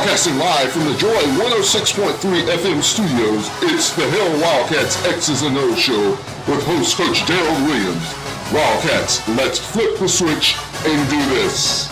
Broadcasting live from the Joy 106.3 FM studios, it's the Hill Wildcats X's and O's show with host Coach Daryl Williams. Wildcats, let's flip the switch and do this.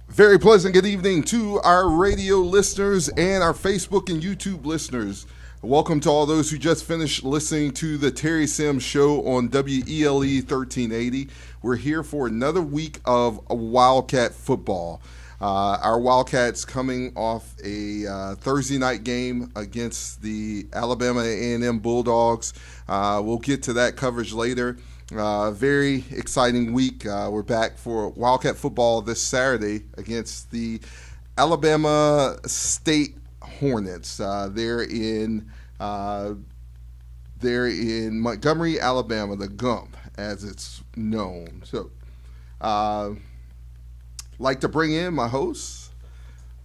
Very pleasant good evening to our radio listeners and our Facebook and YouTube listeners. Welcome to all those who just finished listening to the Terry Sims Show on WELE 1380. We're here for another week of Wildcat football. Our Wildcats coming off a Thursday night game against the Alabama A&M Bulldogs. We'll get to that coverage later. Very exciting week. We're back for Wildcat football this Saturday against the Alabama State Hornets. They're in Montgomery, Alabama, the Gump, as it's known. So, like to bring in my host,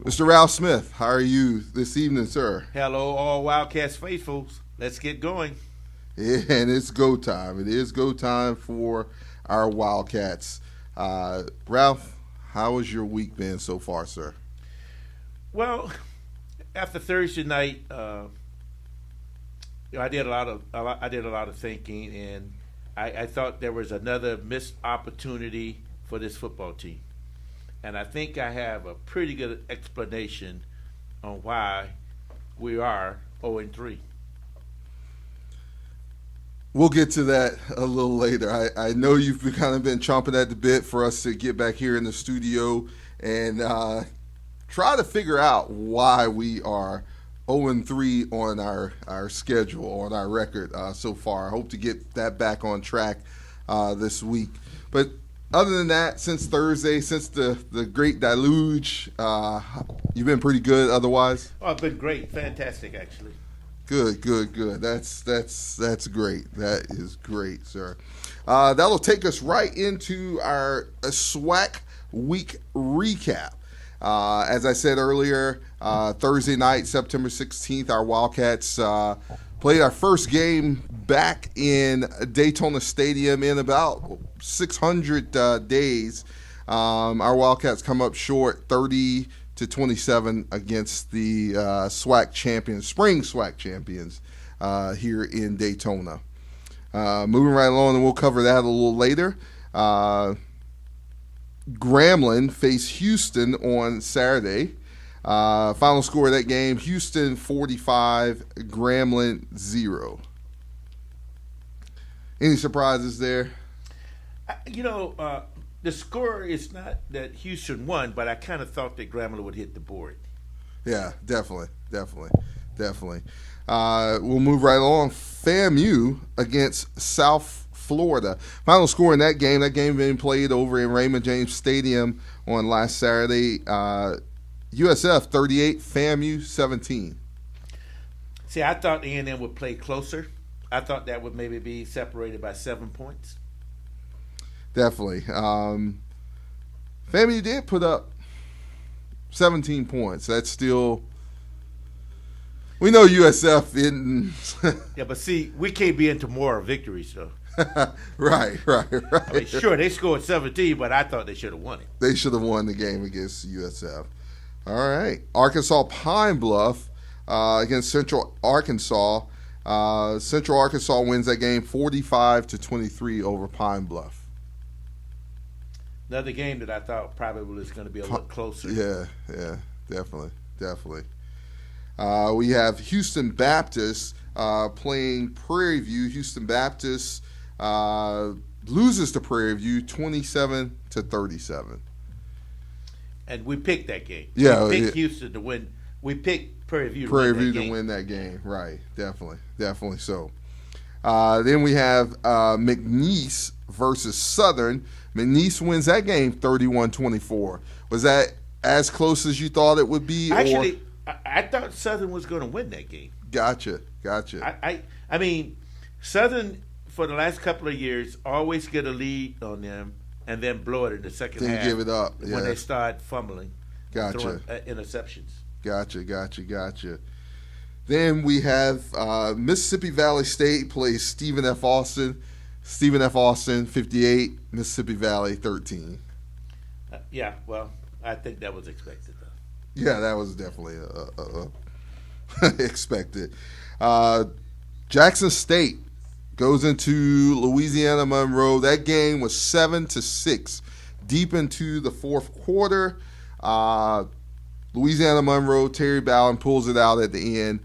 Mr. Ralph Smith. How are you this evening, sir? Hello, all Wildcats faithfuls. Let's get going. Yeah, and it's go time. It is go time for our Wildcats. Ralph, how has your week been so far, sir? Well, after Thursday night, I did a lot of thinking, and I thought there was another missed opportunity for this football team, and I think I have a pretty good explanation on why we are 0-3. We'll get to that a little later. I know you've kind of been chomping at the bit for us to get back here in the studio and try to figure out why we are 0-3 on our schedule, on our record so far. I hope to get that back on track this week. But other than that, since Thursday, since the great deluge, you've been pretty good otherwise? Oh, I've been great. Fantastic, actually. Good. That's great. That is great, sir. That'll take us right into our SWAC week recap. As I said earlier, Thursday night, September 16th, our Wildcats played our first game back in Daytona Stadium in about 600 days. Our Wildcats come up short 30-27 against the SWAC champions, spring SWAC champions here in Daytona. Moving right along, and we'll cover that a little later. Grambling faced Houston on Saturday. Final score of that game, Houston 45, Grambling 0. Any surprises there? The score is not that Houston won, but I kind of thought that Grambling would hit the board. Yeah, definitely. We'll move right along. FAMU against South Florida. Final score in that game being played over in Raymond James Stadium on last Saturday. USF 38, FAMU 17. See, I thought A&M would play closer. I thought that would maybe be separated by 7 points. Definitely. FAMU did put up 17 points. That's still – we know USF isn't – Yeah, but see, we can't be into more victories, though. Right. I mean, sure, they scored 17, but I thought they should have won it. They should have won the game against USF. All right. Arkansas Pine Bluff against Central Arkansas. Central Arkansas wins that game 45-23 over Pine Bluff. Another game that I thought probably was going to be a little closer. Yeah, definitely. We have Houston Baptist playing Prairie View. Houston Baptist loses to Prairie View 27-37. And we picked that game. Yeah, we picked Houston to win. We picked Prairie View to win that game. Right, definitely so. Then we have McNeese versus Southern. McNeese wins that game 31-24. Was that as close as you thought it would be? Actually, I thought Southern was going to win that game. Gotcha. I mean, Southern for the last couple of years, always get a lead on them and then blow it in the second Then half. give it up. Yeah. When they start fumbling. Gotcha. Throwing interceptions. Gotcha. Then we have Mississippi Valley State plays Stephen F. Austin. Stephen F. Austin, 58. Mississippi Valley, 13. Yeah, well, I think that was expected, though. Yeah, that was definitely expected. Jackson State goes into Louisiana Monroe. That game was 7-6 deep into the fourth quarter. Louisiana Monroe, Terry Bowden pulls it out at the end,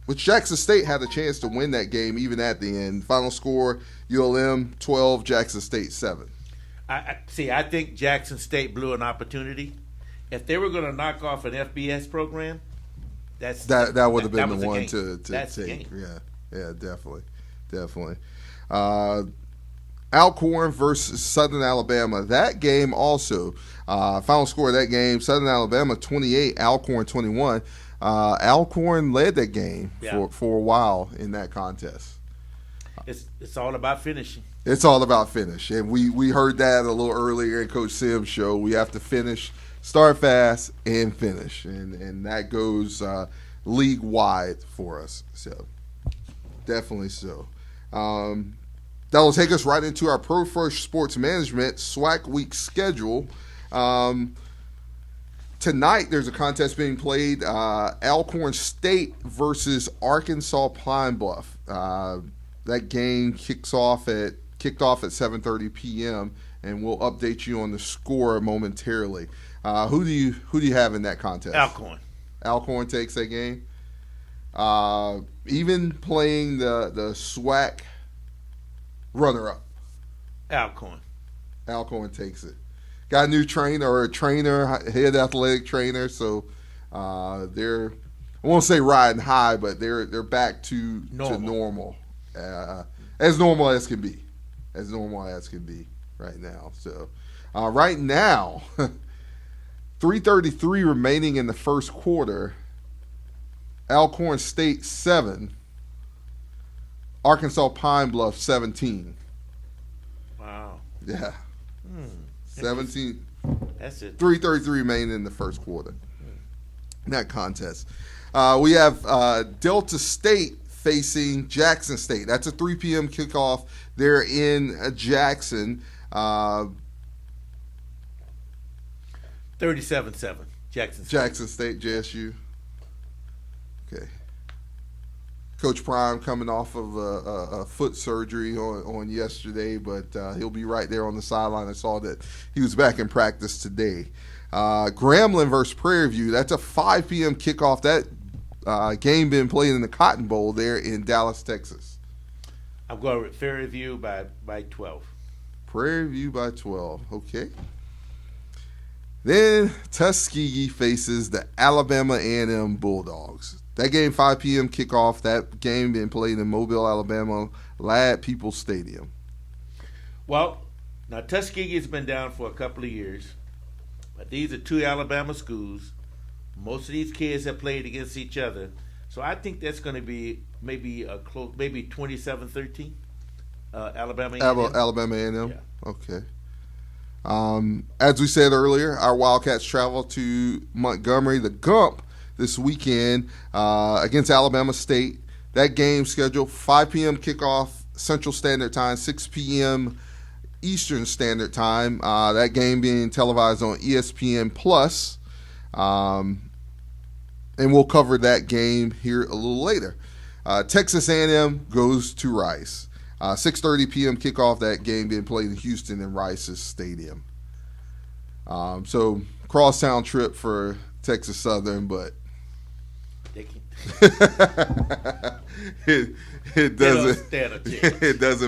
which Jackson State had a chance to win that game even at the end. Final score, ULM 12, Jackson State 7. I think Jackson State blew an opportunity. If they were going to knock off an FBS program, that would have been the one to take. Yeah, definitely. Alcorn versus Southern Alabama. That game also, final score of that game, Southern Alabama 28, Alcorn 21. Alcorn led that game for a while in that contest. It's all about finishing. It's all about finish. And we heard that a little earlier in Coach Sim's show. We have to finish, start fast, and finish. And that goes league-wide for us. So, definitely so. That will take us right into our Pro First Sports Management SWAC week schedule. Tonight, there's a contest being played, Alcorn State versus Arkansas Pine Bluff. That game kicked off at 7:30 p.m. and we'll update you on the score momentarily. Who do you have in that contest? Alcorn. Alcorn takes that game. Even playing the SWAC runner-up. Alcorn takes it. Got a new head athletic trainer, so they're, I won't say riding high, but they're back to normal. As normal as can be. Right now. So right now, 3:33 remaining in the first quarter. Alcorn State 7, Arkansas Pine Bluff 17. Wow. Yeah. 17. That's it. 3:33 remaining in the first quarter. In that contest. We have Delta State facing Jackson State. That's a 3 p.m. kickoff. They're in Jackson. 37-7. Jackson State, JSU. Okay. Coach Prime coming off of a foot surgery on yesterday, but he'll be right there on the sideline. I saw that he was back in practice today. Grambling versus Prairie View. That's a 5 p.m. kickoff. That game being played in the Cotton Bowl there in Dallas, Texas. I'm going with Prairie View by 12. Prairie View by 12. Okay. Then Tuskegee faces the Alabama A&M Bulldogs. That game, 5 p.m. kickoff. That game being played in Mobile, Alabama, Ladd Peoples Stadium. Well, now Tuskegee's been down for a couple of years, but these are two Alabama schools. Most of these kids have played against each other, so I think that's going to be maybe a close, maybe 27-13. Alabama A&M. Alabama A&M. Yeah. Okay. As we said earlier, our Wildcats travel to Montgomery, the Gump, this weekend against Alabama State. That game scheduled 5 p.m. kickoff Central Standard Time, 6 p.m. Eastern Standard Time. That game being televised on ESPN Plus, and we'll cover that game here a little later. Texas A&M goes to Rice. 6:30 p.m. kickoff. That game being played in Houston in Rice's stadium. So crosstown trip for Texas Southern, but it doesn't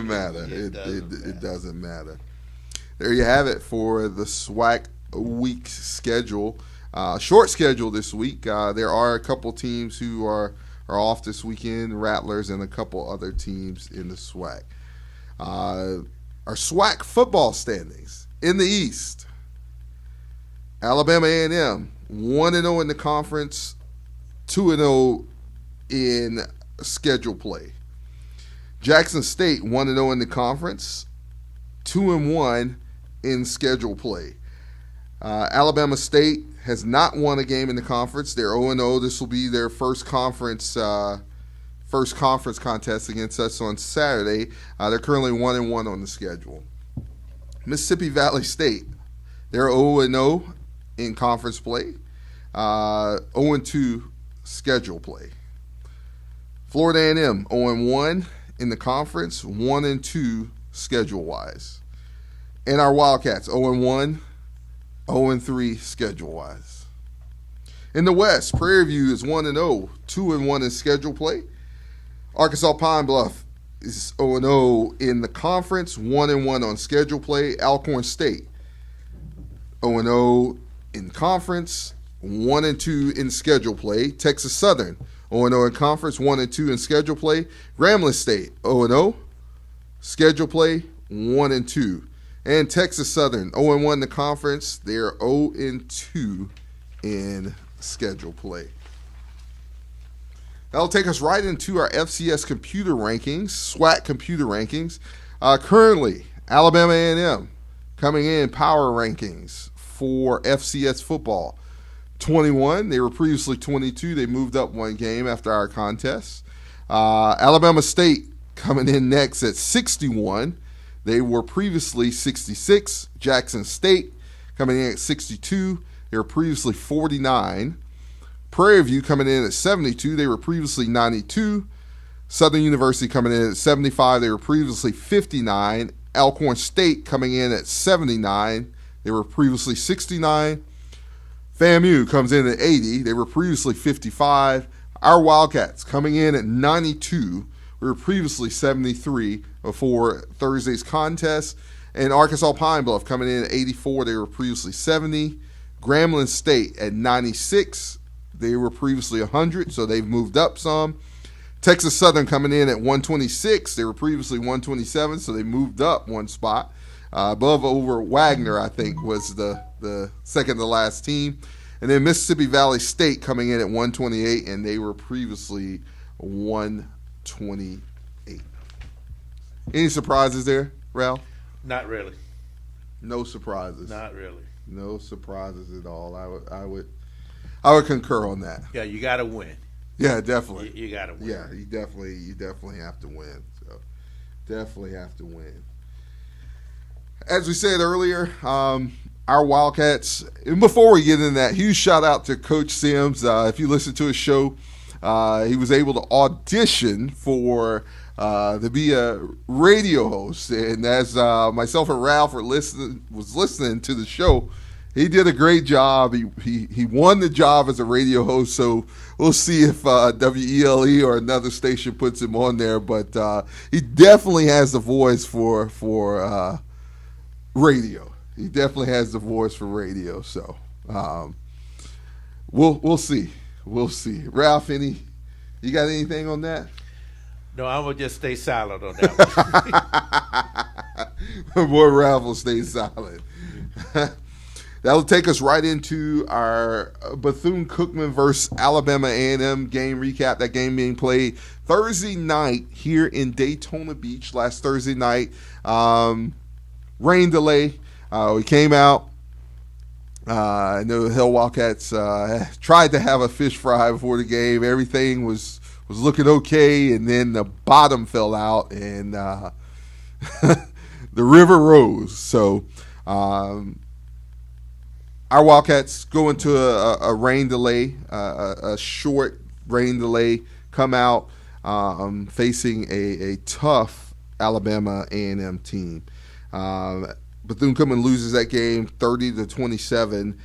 matter. It doesn't matter. There you have it for the SWAC week schedule. Short schedule this week. There are a couple teams who are off this weekend, Rattlers and a couple other teams in the SWAC. Our SWAC football standings in the East. Alabama A&M 1-0 in the conference, 2-0 in schedule play. Jackson State 1-0 in the conference, 2-1 in schedule play. Alabama State has not won a game in the conference. They're 0-0. This will be their first conference contest against us on Saturday. They're currently 1-1 on the schedule. Mississippi Valley State, they're 0-0 in conference play, 0-2 schedule play. Florida A&M 0-1 in the conference, 1-2 schedule-wise. And our Wildcats 0-1, 0-3 schedule-wise. In the West, Prairie View is 1-0, 2-1 in schedule play. Arkansas Pine Bluff is 0-0 in the conference, 1-1 on schedule play. Alcorn State 0-0 in conference, 1-2 in schedule play. Texas Southern 0-0 in conference, 1-2 in schedule play. Grambling State 0-0 schedule play, 1-2. And Texas Southern 0-1 in the conference, they're 0-2 in schedule play. That'll take us right into our FCS computer rankings, SWAC computer rankings. Currently, Alabama A&M coming in power rankings for FCS football. 21. They were previously 22. They moved up one game after our contest. Alabama State coming in next at 61. They were previously 66. Jackson State coming in at 62. They were previously 49. Prairie View coming in at 72. They were previously 92. Southern University coming in at 75. They were previously 59. Alcorn State coming in at 79. They were previously 69. FAMU comes in at 80. They were previously 55. Our Wildcats coming in at 92. We were previously 73 before Thursday's contest. And Arkansas Pine Bluff coming in at 84. They were previously 70. Grambling State at 96. They were previously 100, so they've moved up some. Texas Southern coming in at 126. They were previously 127, so they moved up one spot. Above over Wagner, I think, was the second to last team. And then Mississippi Valley State coming in at 128, and they were previously 128. Any surprises there, Ralph? Not really. No surprises. Not really. No surprises at all. I would concur on that. Yeah, you got to win. Yeah, definitely. You got to win. Yeah, you definitely have to win. So, definitely have to win. As we said earlier, our Wildcats. And before we get into that, huge shout out to Coach Sims. If you listen to his show, he was able to audition to be a radio host. And as myself and Ralph was listening to the show, he did a great job. He won the job as a radio host, so we'll see if WELE or another station puts him on there. But he definitely has the voice for radio. He definitely has the voice for radio. So we'll see. We'll see. Ralph, you got anything on that? No, I'm gonna just stay silent on that one. Boy, Ralph will stay silent. That'll take us right into our Bethune-Cookman versus Alabama A&M game recap. That game being played Thursday night here in Daytona Beach. Last Thursday night, rain delay. We came out. I know the Hill Wildcats tried to have a fish fry before the game. Everything was looking okay, and then the bottom fell out, and the river rose. So our Wildcats go into a rain delay, a short rain delay, come out facing a tough Alabama A&M team. Bethune-Cookman loses that game 30-27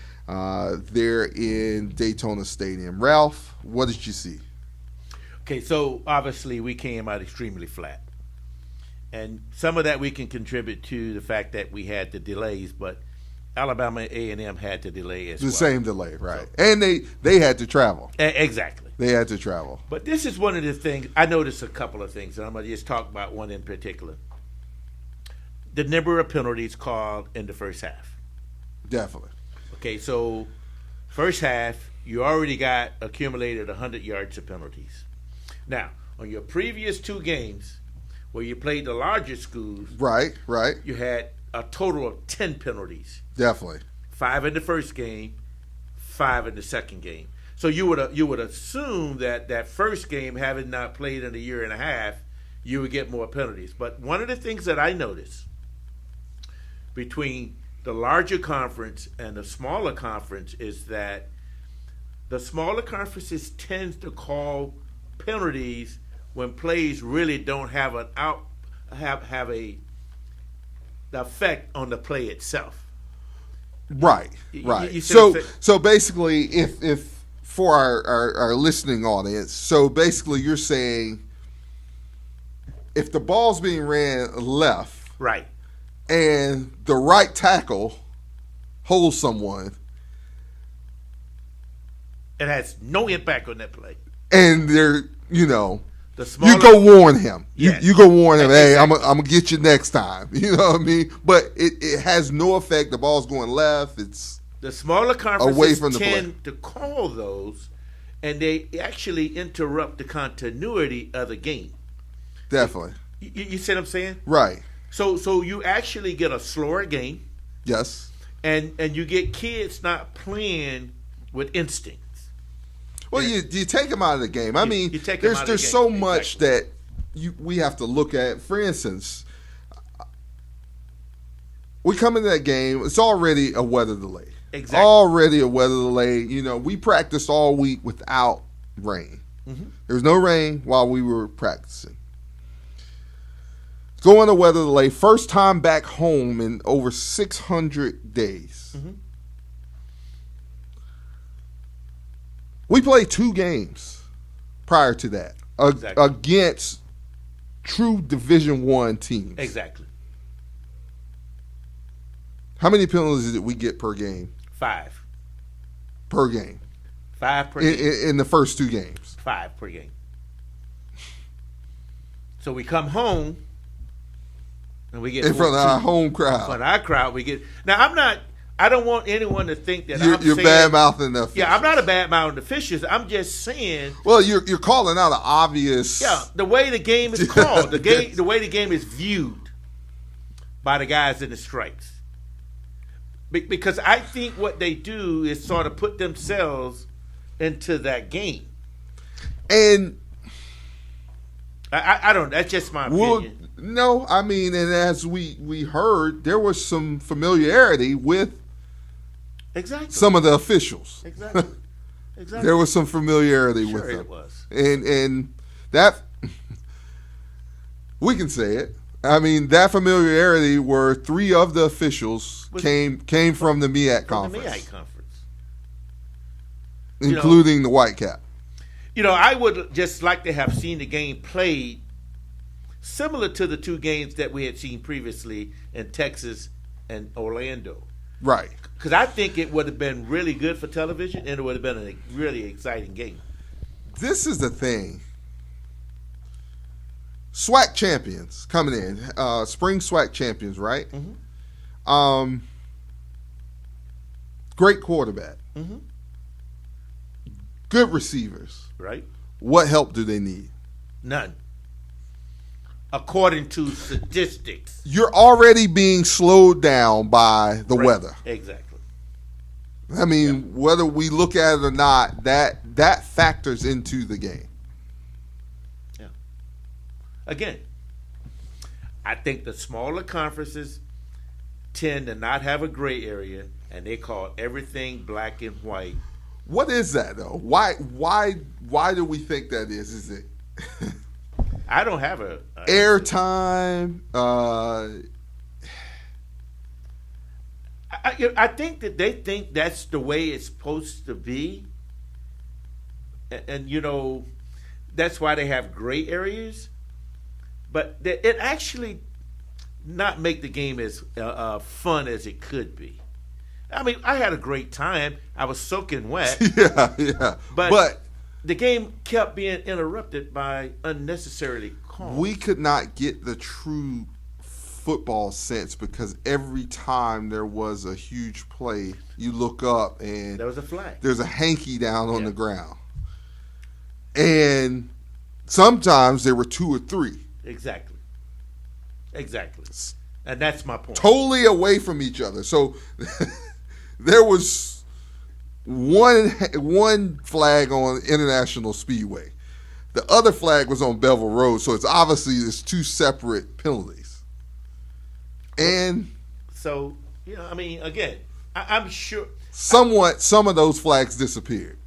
there in Daytona Stadium. Ralph, what did you see? Okay, so obviously we came out extremely flat. And some of that we can contribute to the fact that we had the delays, but Alabama A&M had to delay as well. The same delay, right. So, and they had to travel. Exactly. They had to travel. But this is one of the things, I noticed a couple of things, and I'm going to just talk about one in particular. The number of penalties called in the first half. Definitely. Okay, so first half, you already got accumulated 100 yards of penalties. Now, on your previous two games, where you played the larger schools, Right. you had a total of 10 penalties. Definitely. 5 in the first game, 5 in the second game. So you would assume that first game, having not played in a year and a half, you would get more penalties. But one of the things that I noticed between the larger conference and the smaller conference is that the smaller conferences tend to call penalties when plays really don't have the effect on the play itself. Right. You see what I'm saying? So basically, if for our listening audience, so basically you're saying if the ball's being ran left, right, and the right tackle holds someone, it has no impact on that play. and they're The smaller, you go warn him. Yes. You go warn him. Hey, Exactly. I'm gonna get you next time. You know what I mean? But it has no effect. The ball's going left. It's the smaller conferences away from the tend to call those, and they actually interrupt the continuity of the game. definitely You see what I'm saying? right. So you actually get a slower game, Yes. and you get kids not playing with instincts. Well, you take him out of the game. I mean, you take him out of the there's game. so much Exactly. that we have to look at. For instance, we come into that game. It's already a weather delay. Exactly. Already a weather delay. We practiced all week without rain. Mm-hmm. There was no rain while we were practicing. Going to weather delay. First time back home in over 600 days. Mm-hmm. We played 2 games prior to that Exactly. against true Division I teams. Exactly. How many penalties did we get per game? 5. Per game 5 per game. in the first 2 games. 5 per game. So we come home and we get In front of our 14. home In front crowd. of our crowd, we get. Now I don't want anyone to think that You're saying, bad mouthing the officials. Yeah, I'm not a bad mouthing the officials. I'm just saying. Well, you're calling out an obvious. Yeah, the way the game is called, the way the game is viewed by the guys in the stripes. Because I think what they do is sort of put themselves into that game. And I don't. That's just my opinion. no, I mean, and as we heard, there was some familiarity with Exactly. some of the officials. Exactly. Exactly. There was some familiarity Sure with them. it was. And that we can say it. I mean, that familiarity were 3 of the officials came from the MEAC From the conference, MEAC conference. including the Wildcats. I would just like to have seen the game played similar to the 2 games that we had seen previously in Texas and Orlando. Right. Because I think it would have been really good for television, and it would have been a really exciting game. This is the thing. SWAC champions coming in, spring SWAC champions, right? Mm-hmm. Great quarterback, Mm-hmm. good receivers. Right? What help do they need? None. According to statistics. You're already being slowed down by the Right. weather. Exactly. I mean, whether we look at it or not, that factors into the game. Yeah. Again, I think the smaller conferences tend to not have a gray area, and they call everything black and white. What is that though? Why do we think that is? Is it I don't have a airtime? I think that they think that's the way it's supposed to be, and that's why they have gray areas. But it actually not make the game as fun as it could be. I mean, I had a great time. I was soaking wet. Yeah. But the game kept being interrupted by unnecessarily calls. We could not get the true football sense because every time there was a huge play, you look up and There was a flag. there's a hanky down on Yeah. the ground. And sometimes there were 2 or 3. Exactly. Exactly. And that's my point. Totally away from each other. So there was one flag on International Speedway. The other flag was on Bevel Road. So it's two separate penalties. And so, again, I'm sure some of those flags disappeared.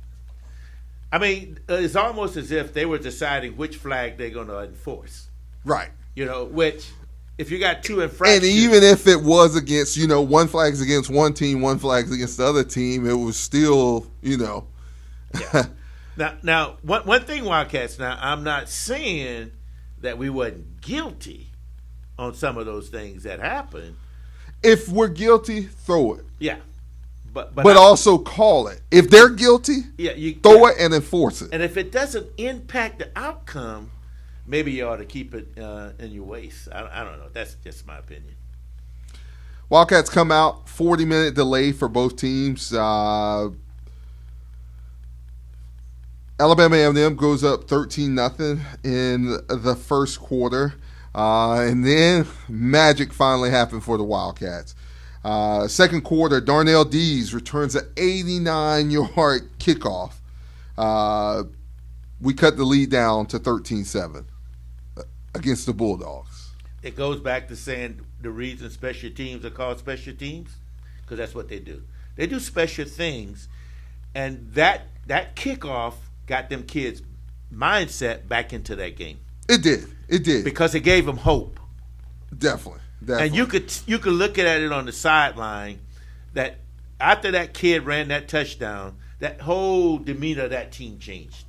It's almost as if they were deciding which flag they're going to enforce. Right. Which, if you got two infractions. And even if it was against, one flag's against one team, one flag's against the other team, it was still, Yeah. Now, one thing, Wildcats, I'm not saying that we wasn't guilty on some of those things that happened. If we're guilty, throw it. Yeah. But also call it. If they're guilty, throw it and enforce it. And if it doesn't impact the outcome, maybe you ought to keep it in your waist. I don't know. That's just my opinion. Wildcats come out, 40-minute delay for both teams. Alabama A&M goes up 13-0 in the first quarter. And then magic finally happened for the Wildcats. Second quarter, Darnell Dees returns an 89-yard kickoff. We cut the lead down to 13-7 against the Bulldogs. It goes back to saying the reason special teams are called special teams, because that's what they do. They do special things, and that kickoff got them kids' mindset back into that game. It did. Because it gave them hope. Definitely. And you could look at it on the sideline that after that kid ran that touchdown, that whole demeanor of that team changed.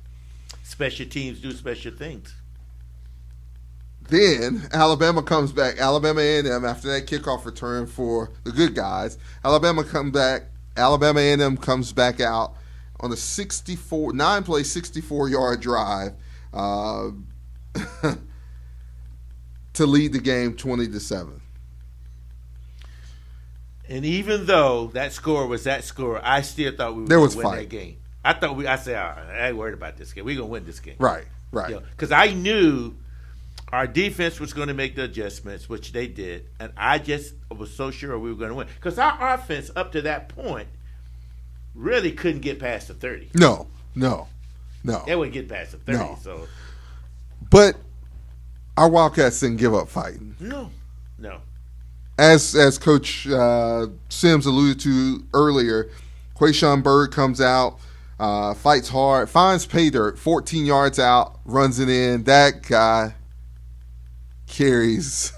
Special teams do special things. Then Alabama comes back. Alabama A&M after that kickoff return for the good guys. Alabama A&M comes back out on a 9-play, 64-yard drive to lead the game 20-7. And even though that score was that score, I still thought we were going to win that game. I said, I ain't worried about this game. We're going to win this game. Right. Because I knew our defense was going to make the adjustments, which they did, and I just was so sure we were going to win. Because our offense, up to that point, really couldn't get past the 30. No. They wouldn't get past the 30. No. So, but our Wildcats didn't give up fighting. No. As Coach Sims alluded to earlier, Quayshawn Bird comes out, fights hard, finds pay dirt, 14 yards out, runs it in. That guy carries.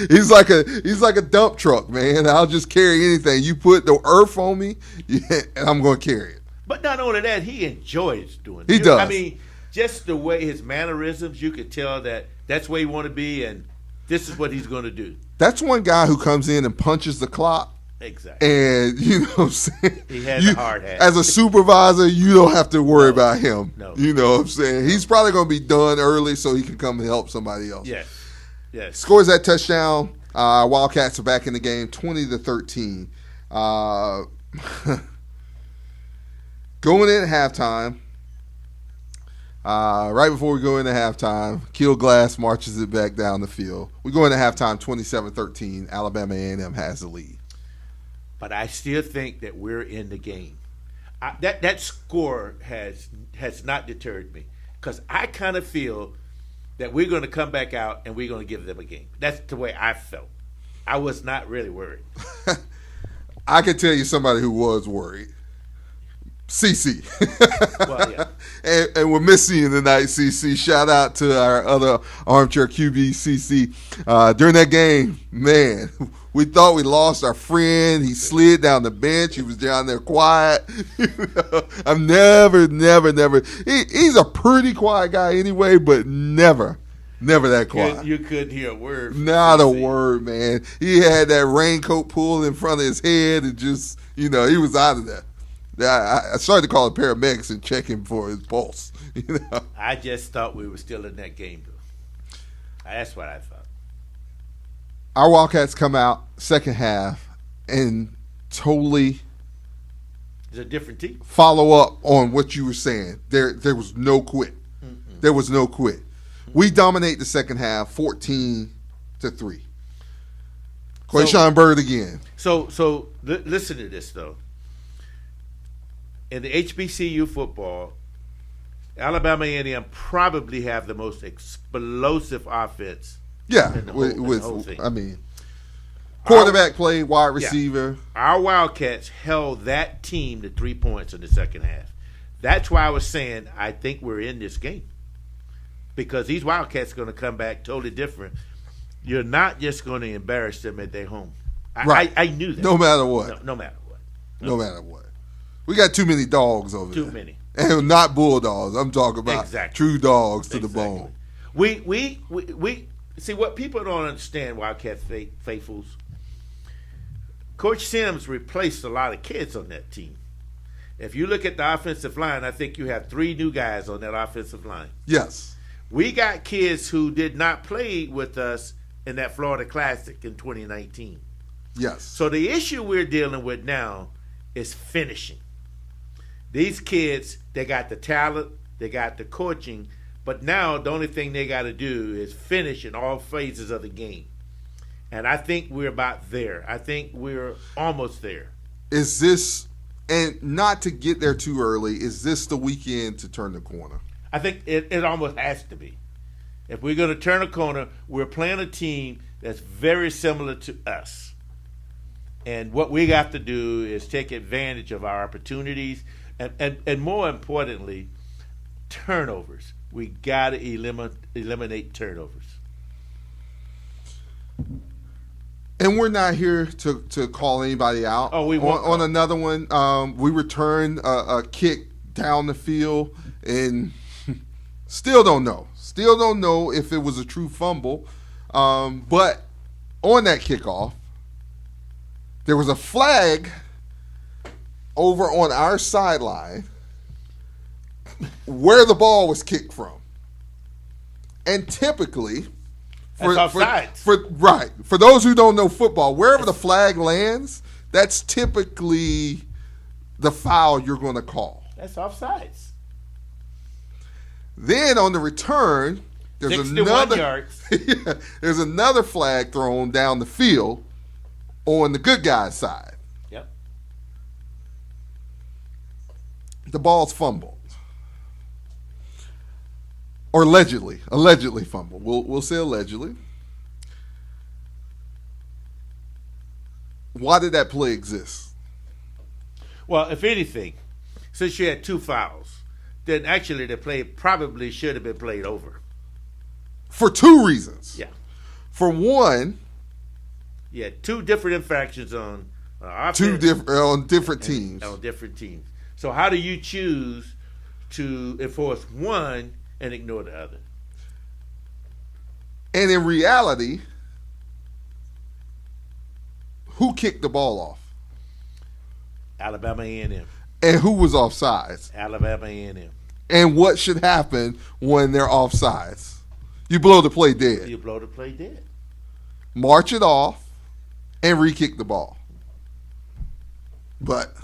he's like a dump truck, man. I'll just carry anything. You put the earth on me, and I'm going to carry it. But not only that, he enjoys doing it. He does. Just the way his mannerisms, you could tell that that's where he want to be, and this is what he's going to do. That's one guy who comes in and punches the clock. Exactly. And you know what I'm saying? He has a hard hat. As a supervisor, you don't have to worry about him. No. You know what I'm saying? He's probably going to be done early so he can come and help somebody else. Yes. Scores that touchdown. Wildcats are back in the game, 20-13. Going in at halftime. Right before we go into halftime, Keel Glass marches it back down the field. We go into halftime 27-13. Alabama A&M has the lead. But I still think that we're in the game. That score has not deterred me, because I kind of feel that we're going to come back out and we're going to give them a game. That's the way I felt. I was not really worried. I can tell you somebody who was worried. CC. Well, yeah. and we're missing you tonight, CC. Shout out to our other Arm Chair QB, CC. During that game, man, we thought we lost our friend. He slid down the bench. He was down there quiet. I've never. He's a pretty quiet guy anyway, but never that quiet. You couldn't hear a word. Not a word, man. He had that raincoat pulled in front of his head and just, he was out of there. I started to call the paramedics and check him for his pulse. I just thought we were still in that game, though. That's what I thought. Our Wildcats come out second half and totally It's a different team. Follow up on what you were saying. There was no quit. Mm-hmm. There was no quit. We dominate the second half, 14-3. Quayshawn Bird again. So listen to this though. In the HBCU football, Alabama A&M probably have the most explosive offense. Yeah, in the whole thing. I mean, quarterback play, wide receiver. Yeah. Our Wildcats held that team to 3 points in the second half. That's why I was saying I think we're in this game. Because these Wildcats are going to come back totally different. You're not just going to embarrass them at their home. I knew that. No matter what. No matter what. No matter what. We got too many dogs over there. Too many. And not bulldogs. I'm talking about true dogs to the bone. We see what people don't understand, Wildcat faithfuls. Coach Sims replaced a lot of kids on that team. If you look at the offensive line, I think you have 3 new guys on that offensive line. Yes. We got kids who did not play with us in that Florida Classic in 2019. Yes. So the issue we're dealing with now is finishing. These kids, they got the talent, they got the coaching, but now the only thing they got to do is finish in all phases of the game. And I think we're about there. I think we're almost there. Is this, and not to get there too early, is this the weekend to turn the corner? I think it almost has to be. If we're going to turn a corner, we're playing a team that's very similar to us. And what we have to do is take advantage of our opportunities and more importantly, turnovers. We got to eliminate turnovers. And we're not here to call anybody out. Oh, we won't. On another one, we returned a kick down the field and still don't know. Still don't know if it was a true fumble. But on that kickoff, there was a flag over on our sideline where the ball was kicked from. And typically, that's offsides. For those who don't know football, wherever the flag lands, that's typically the foul you're going to call. That's offsides. Then on the return, there's 61 yards. There's another flag thrown down the field on the good guy's side. Yep. The ball's fumbled. Or allegedly fumbled. We'll say allegedly. Why did that play exist? Well, if anything, since you had 2 fouls, then actually the play probably should have been played over. For 2 reasons. Yeah. For one, you had 2 different infractions on offense. On different teams. On different teams. So how do you choose to enforce one and ignore the other? And in reality, who kicked the ball off? Alabama A&M. And who was offsides? Alabama A&M. And what should happen when they're offsides? You blow the play dead. You blow the play dead. March it off and re-kick the ball. But,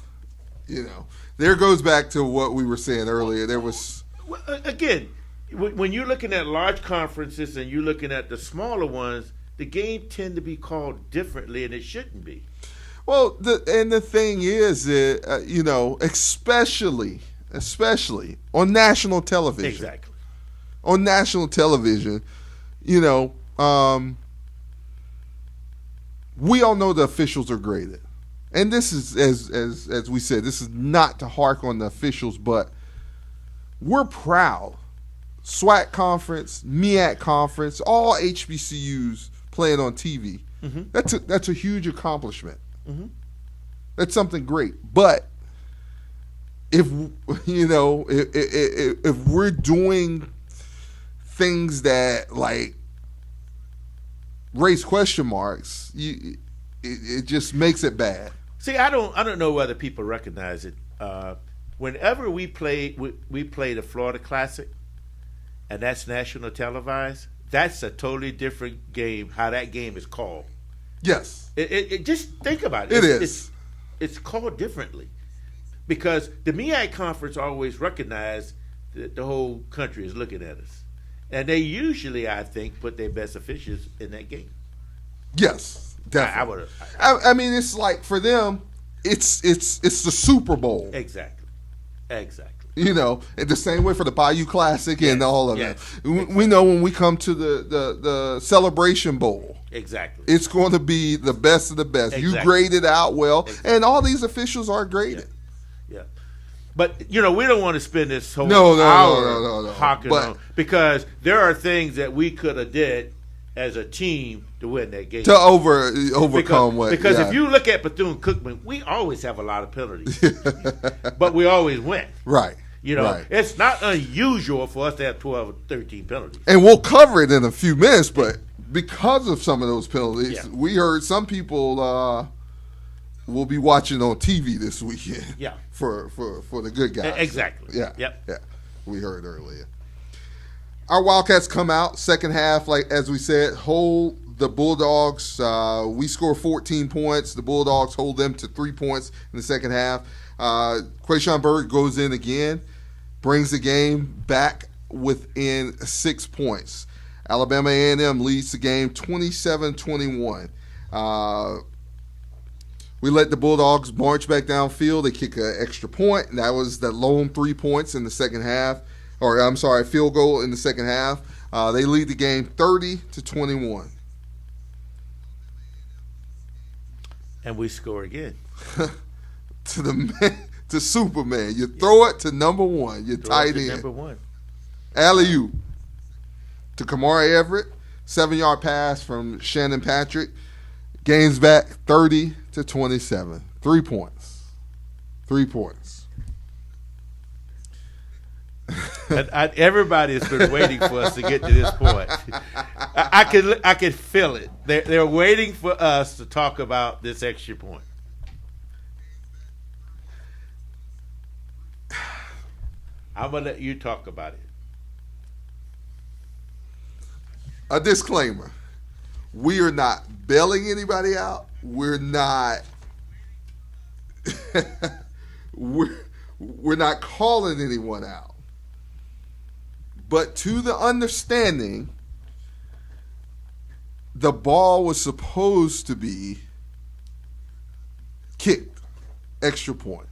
there goes back to what we were saying earlier. There was... Well, again, when you're looking at large conferences and you're looking at the smaller ones, the game tend to be called differently, and it shouldn't be. Well, the thing is, especially on national television. Exactly. On national television, we all know the officials are graded. And this is, as we said, this is not to hark on the officials, but we're proud. SWAC conference, MEAC conference, all HBCUs playing on TV. Mm-hmm. That's a huge accomplishment. Mm-hmm. That's something great. But if we're doing things that like raise question marks, it just makes it bad. See, I don't know whether people recognize it. Whenever we play the Florida Classic, and that's national televised, that's a totally different game. How that game is called. Yes. It just think about it. It's called differently because the MEAC conference always recognized that the whole country is looking at us, And they usually, I think, put their best officials in that game. Yes, definitely. I I mean, it's like for them, it's the Super Bowl. Exactly. You know, and the same way for the Bayou Classic and all of that. Exactly. We know when we come to the Celebration Bowl. Exactly. It's going to be the best of the best. Exactly. You graded out well, Exactly. and all these officials are graded. Yeah. But, we don't want to spend this whole No, hour hawking on, because there are things that we could have did as a team to win that game. To overcome because if you look at Bethune-Cookman, we always have a lot of penalties. But we always win. Right. Right. It's not unusual for us to have 12 or 13 penalties. And we'll cover it in a few minutes, but because of some of those penalties, we heard some people will be watching on TV this weekend. Yeah. For the good guys. Exactly. Yeah. Yep. Yeah. We heard earlier. Our Wildcats come out second half, like as we said, hold the Bulldogs. We score 14 points. The Bulldogs hold them to 3 points in the second half. Quayshawn Bird goes in again, brings the game back within 6 points. Alabama A&M leads the game 27-21. We let the Bulldogs march back downfield. They kick an extra point, and that was the lone 3 points in the second half. Field goal in the second half. They lead the game 30-21. And we score again. to Superman. You throw it to number one. You tight end. Number one. Alley-oop to Kamari Everett. 7-yard pass from Shannon Patrick. Gains back 30-27. 3 points. 3 points. Everybody has been waiting for us to get to this point. I could feel it. They're waiting for us to talk about this extra point. I'm going to let you talk about it. A disclaimer. We are not bailing anybody out. We're not we're not calling anyone out. But to the understanding, the ball was supposed to be kicked, extra point.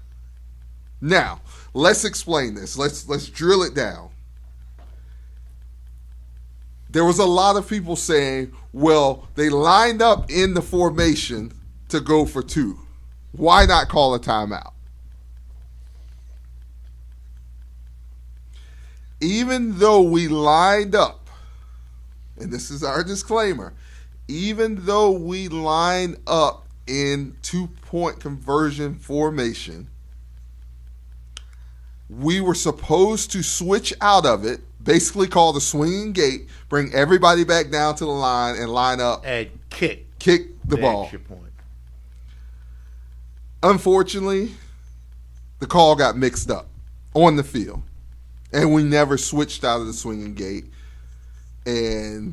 Now, let's explain this. Let's drill it down. There was a lot of people saying, well, they lined up in the formation to go for two. Why not call a timeout? Even though we lined up, and this is our disclaimer, even though we line up in 2-point conversion formation, we were supposed to switch out of it, basically call the swinging gate, bring everybody back down to the line and line up. And kick the ball. Extra point. Unfortunately, the call got mixed up on the field. And we never switched out of the swinging gate. And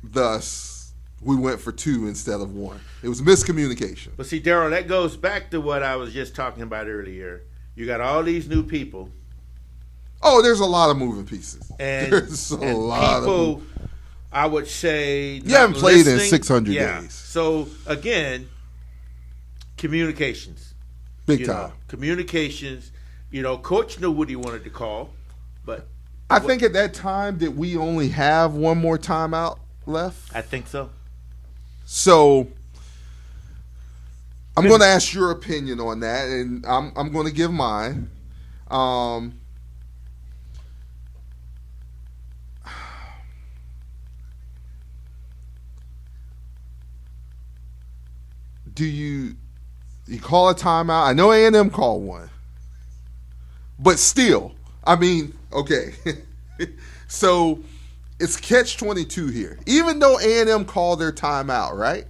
thus, we went for two instead of one. It was miscommunication. But see, Daryl, that goes back to what I was just talking about earlier. You got all these new people. Oh, there's a lot of moving pieces. And there's a lot people, of I would say, you haven't played listening. in 600 days. So, again, communications. Big time. Communications. Coach knew what he wanted to call. But I think at that time, did we only have one more timeout left? I think so. So I'm going to ask your opinion on that, and I'm going to give mine. Do you call a timeout? I know A&M called one, but still, I mean, okay. So it's catch-22 here. Even though A&M called their timeout, right?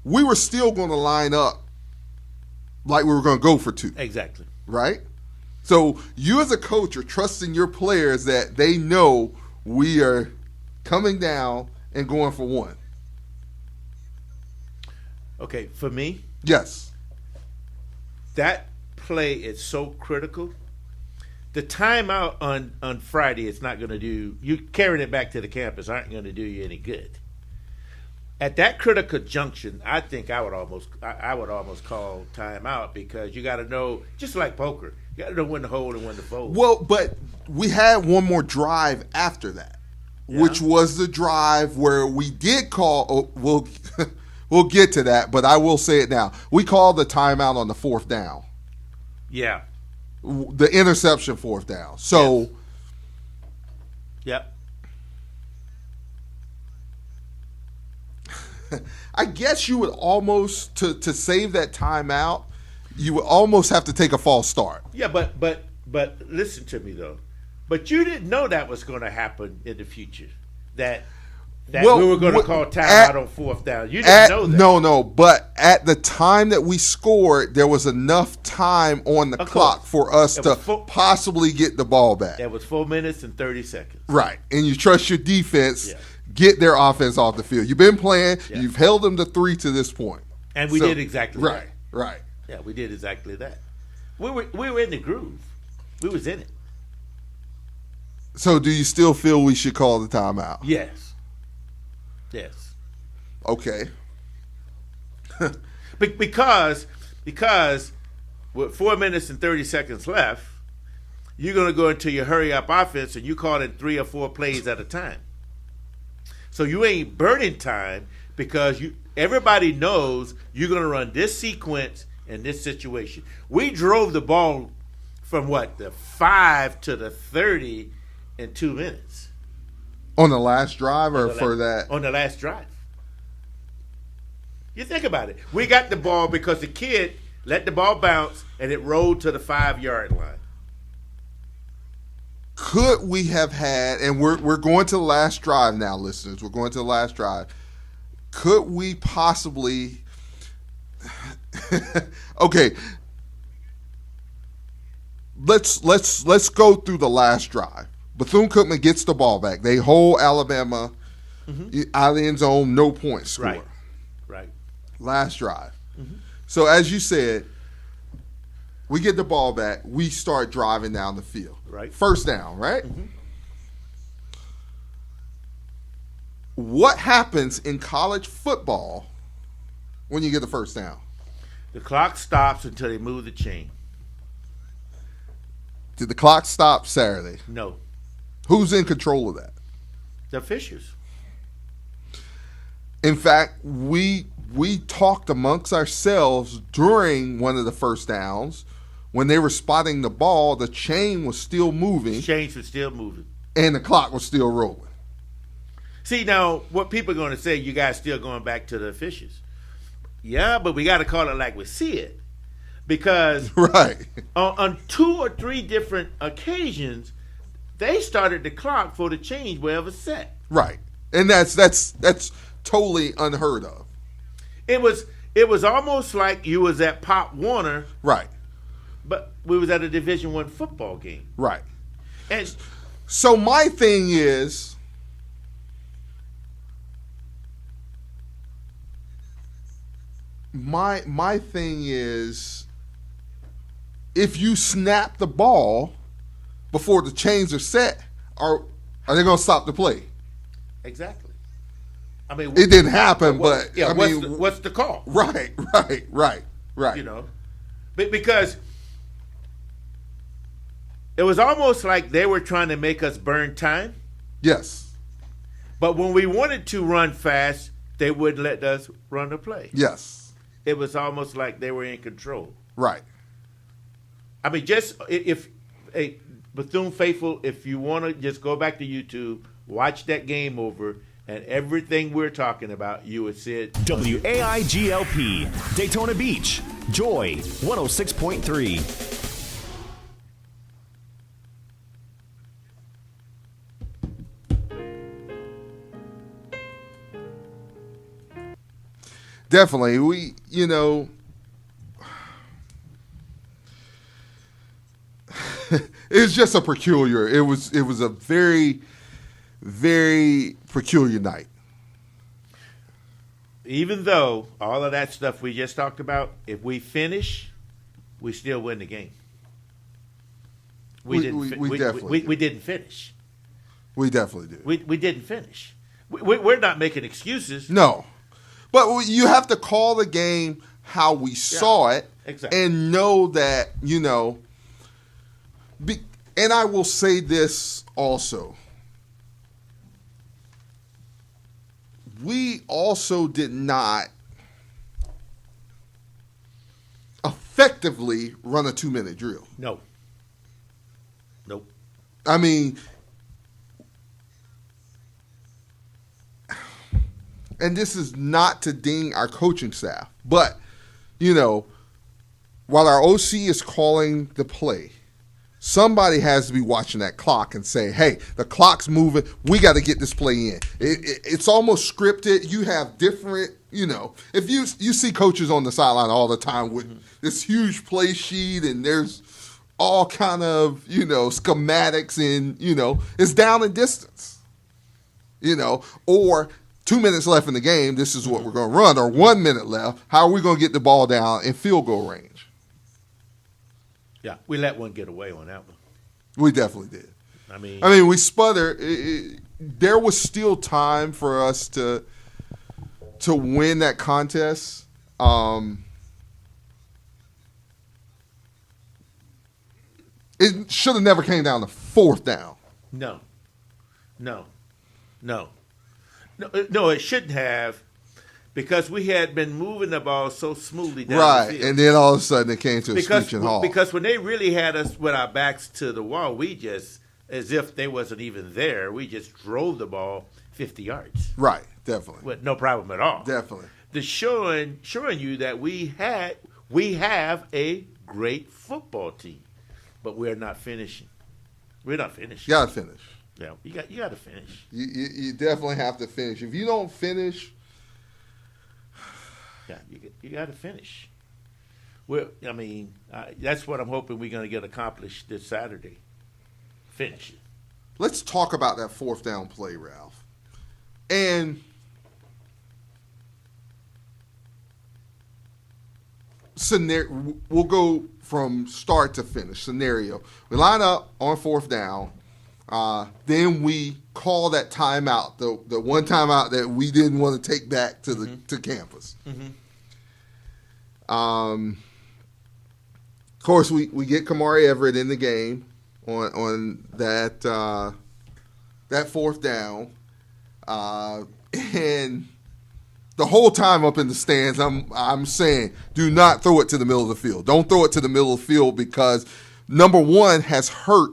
We were still going to line up like we were going to go for two. Exactly. Right? So you as a coach are trusting your players that they know we are coming down and going for one. Okay, for me, yes, that play is so critical the timeout on Friday is not going to do you carrying it back to the campus aren't going to do you any good. At that critical junction, I think I would almost call timeout because you got to know, just like poker, you got to know when to hold and when to fold. Well, but we had one more drive after that, which was the drive where we did call. We'll get to that, but I will say it now. We called the timeout on the fourth down. Yeah. The interception fourth down. So. Yep. I guess you would almost to save that timeout, you would almost have to take a false start. Yeah, but listen to me though. But you didn't know that was going to happen in the future. That we were going to call timeout on fourth down. You didn't know that. No. But at the time that we scored, there was enough time on the clock for us to possibly get the ball back. That was 4 minutes and 30 seconds. Right, and you trust your defense. Yeah. Get their offense off the field. You've been playing. Yeah. You've held them to 3 to this point. And we did exactly that. Right. Yeah, we did exactly that. We were in the groove. We was in it. So do you still feel we should call the timeout? Yes. Okay. because with 4 minutes and 30 seconds left, you're going to go into your hurry-up offense and you call in 3 or 4 plays at a time. So you ain't burning time because everybody knows you're going to run this sequence in this situation. We drove the ball from the 5 to the 30 in 2 minutes. On the last drive or for that? On the last drive. You think about it. We got the ball because the kid let the ball bounce and it rolled to the 5-yard line. Could we have had, and we're going to the last drive now, listeners. We're going to the last drive. Could we possibly? Okay. Let's go through the last drive. Bethune-Cookman gets the ball back. They hold Alabama out of the end zone, no points score. Right. Last drive. Mm-hmm. So as you said, we get the ball back. We start driving down the field. Right. First down, right? Mm-hmm. What happens in college football when you get the first down? The clock stops until they move the chain. Did the clock stop Saturday? No. Who's in control of that? The officials. In fact, we talked amongst ourselves during one of the first downs. When they were spotting the ball, the chain was still moving. The chains were still moving. And the clock was still rolling. See, now, what people are going to say, you guys still going back to the officials. Yeah, but we got to call it like we see it. Because on 2 or 3 different occasions, they started the clock for the change wherever set. Right. And that's totally unheard of. It was almost like you was at Pop Warner. Right. But we was at a Division I football game. Right. And so my thing is, if you snap the ball before the chains are set, are they going to stop the play? Exactly. I mean, it didn't happen, but yeah. I mean, what's the call? Right. You know, because it was almost like they were trying to make us burn time. Yes. But when we wanted to run fast, they wouldn't let us run the play. Yes. It was almost like they were in control. Right. I mean, just if Bethune faithful, if you want to just go back to YouTube, watch that game over, and everything we're talking about, you would see it. WAIGLP, Daytona Beach, Joy, 106.3. Definitely. It's just a peculiar. It was a very, very peculiar night. Even though all of that stuff we just talked about, if we finish, we still win the game. we didn't finish. We definitely did. We didn't finish. We're not making excuses. No. But you have to call the game how we saw it and know that, and I will say this also. We also did not effectively run a 2-minute drill. No. Nope. I mean, and this is not to ding our coaching staff, but, while our OC is calling the play, somebody has to be watching that clock and say, hey, the clock's moving. We got to get this play in. It's almost scripted. You have different, if you see coaches on the sideline all the time with this huge play sheet and there's all kind of, schematics and, it's down in distance, or 2 minutes left in the game, this is what we're going to run, or 1 minute left, how are we going to get the ball down in field goal range? Yeah, we let one get away on that one. We definitely did. I mean, we sputtered. There was still time for us to win that contest. It should have never came down to 4th down. No, it shouldn't have, because we had been moving the ball so smoothly down the field. And then all of a sudden it came to a screeching halt. Because when they really had us with our backs to the wall, we just, as if they wasn't even there, we just drove the ball 50 yards. Right, definitely. With no problem at all. Definitely. Showing you that we have a great football team, but we're not finishing. We're not finishing. You got to finish. Yeah, you got to finish. You definitely have to finish. If you don't finish, you got to finish. That's what I'm hoping we're going to get accomplished this Saturday. Finish it. Let's talk about that 4th down play, Ralph. And we'll go from start to finish. Scenario: we line up on 4th down. Then we call that timeout, the one timeout that we didn't want to take back to campus. Of course, we get Kamari Everett in the game on that 4th down, and the whole time up in the stands, I'm saying, do not throw it to the middle of the field. Don't throw it to the middle of the field because number one has hurt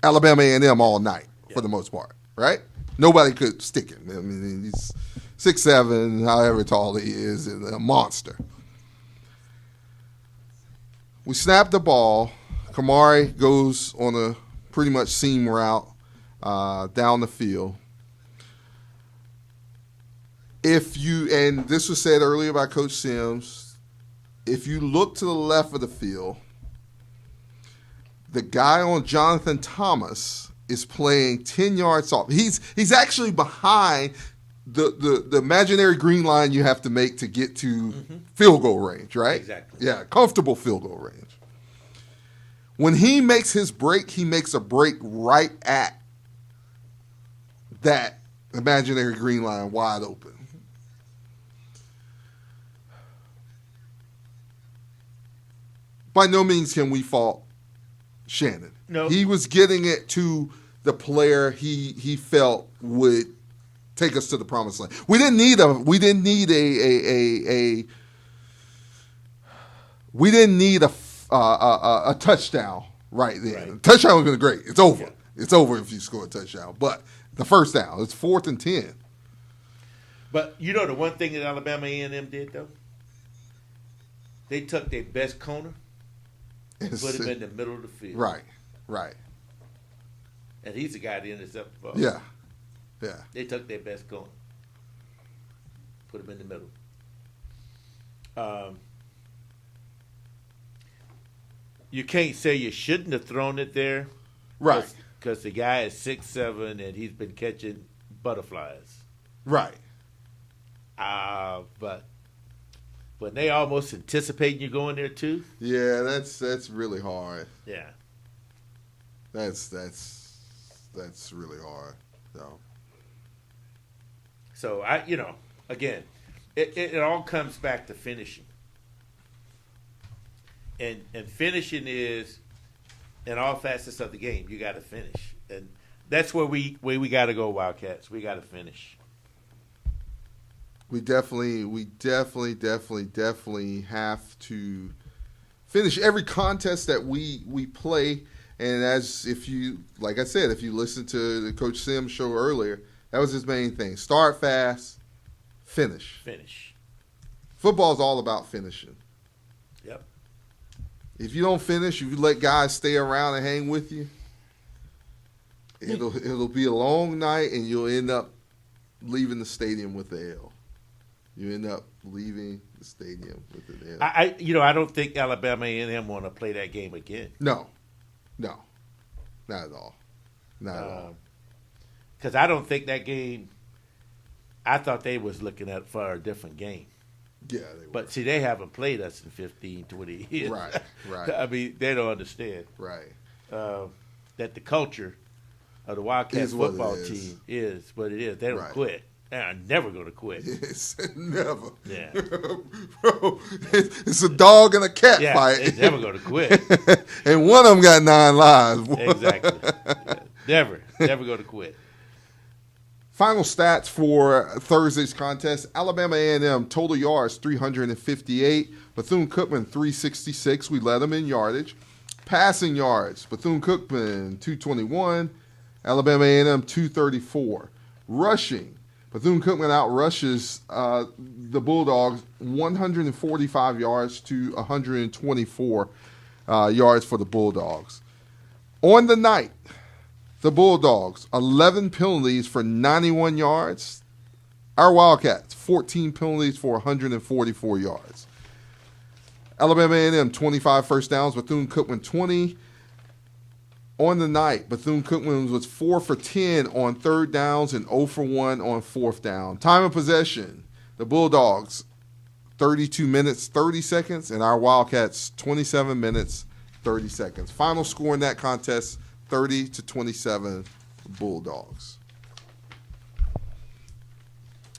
Alabama A&M all night for the most part, right? Nobody could stick him. I mean, he's 6'7", however tall he is, and a monster. We snap the ball. Kamari goes on a pretty much seam route down the field. And this was said earlier by Coach Sims, if you look to the left of the field, the guy on Jonathan Thomas is playing 10 yards off. He's actually behind the imaginary green line you have to make to get to field goal range, right? Exactly. Yeah, comfortable field goal range. When he makes his break, he makes a break right at that imaginary green line wide open. By no means can we fault Shannon. No. He was getting it to the player he felt would take us to the promised land. We didn't need a touchdown right then. Right. Touchdown would have been great. It's over. Yeah. It's over if you score a touchdown. But the first down, it's 4th and 10. But you know the one thing that Alabama A&M did though? They took their best corner and put him in the middle of the field. Right. And he's the guy that intercepted the ball. Yeah. They took their best corner, put him in the middle. You can't say you shouldn't have thrown it there. Right. Because the guy is 6'7" and he's been catching butterflies. Right. But when they almost anticipating you going there too. Yeah, that's really hard. Yeah. That's really hard. So again, it all comes back to finishing. And finishing is in all facets of the game. You got to finish, and that's where we got to go, Wildcats. We got to finish. We definitely have to finish every contest that we play. And like I said, if you listen to the Coach Sims show earlier, that was his main thing. Start fast, finish. Finish. Football's all about finishing. Yep. If you don't finish, if you let guys stay around and hang with you, it'll be a long night, and you'll end up leaving the stadium with the L. You end up leaving the stadium with an L. I don't think Alabama A&M want to play that game again. No, not at all. Not at all. Because I don't think that game. I thought they was looking at for a different game. Yeah, they were. But see, they haven't played us in 15, 20 years. Right. I mean, they don't understand. Right. That the culture of the Wildcats football team is what it is. They don't quit. They're never going to quit. Yes, never. Yeah. Bro, it's a dog and a cat fight. They're never going to quit. And one of them got 9 lives. Boy. Exactly. Yeah. Never going to quit. Final stats for Thursday's contest. Alabama A&M total yards 358. Bethune-Cookman 366. We led them in yardage. Passing yards. Bethune-Cookman 221. Alabama A&M 234. Rushing. Bethune-Cookman outrushes the Bulldogs 145 yards to 124 yards for the Bulldogs. On the night, the Bulldogs, 11 penalties for 91 yards. Our Wildcats, 14 penalties for 144 yards. Alabama A&M, 25 first downs. Bethune-Cookman, 20. On the night, Bethune-Cookman was 4 for 10 on third downs and 0 for 1 on fourth down. Time of possession, the Bulldogs, 32 minutes, 30 seconds, and our Wildcats, 27 minutes, 30 seconds. Final score in that contest, 30-27 Bulldogs.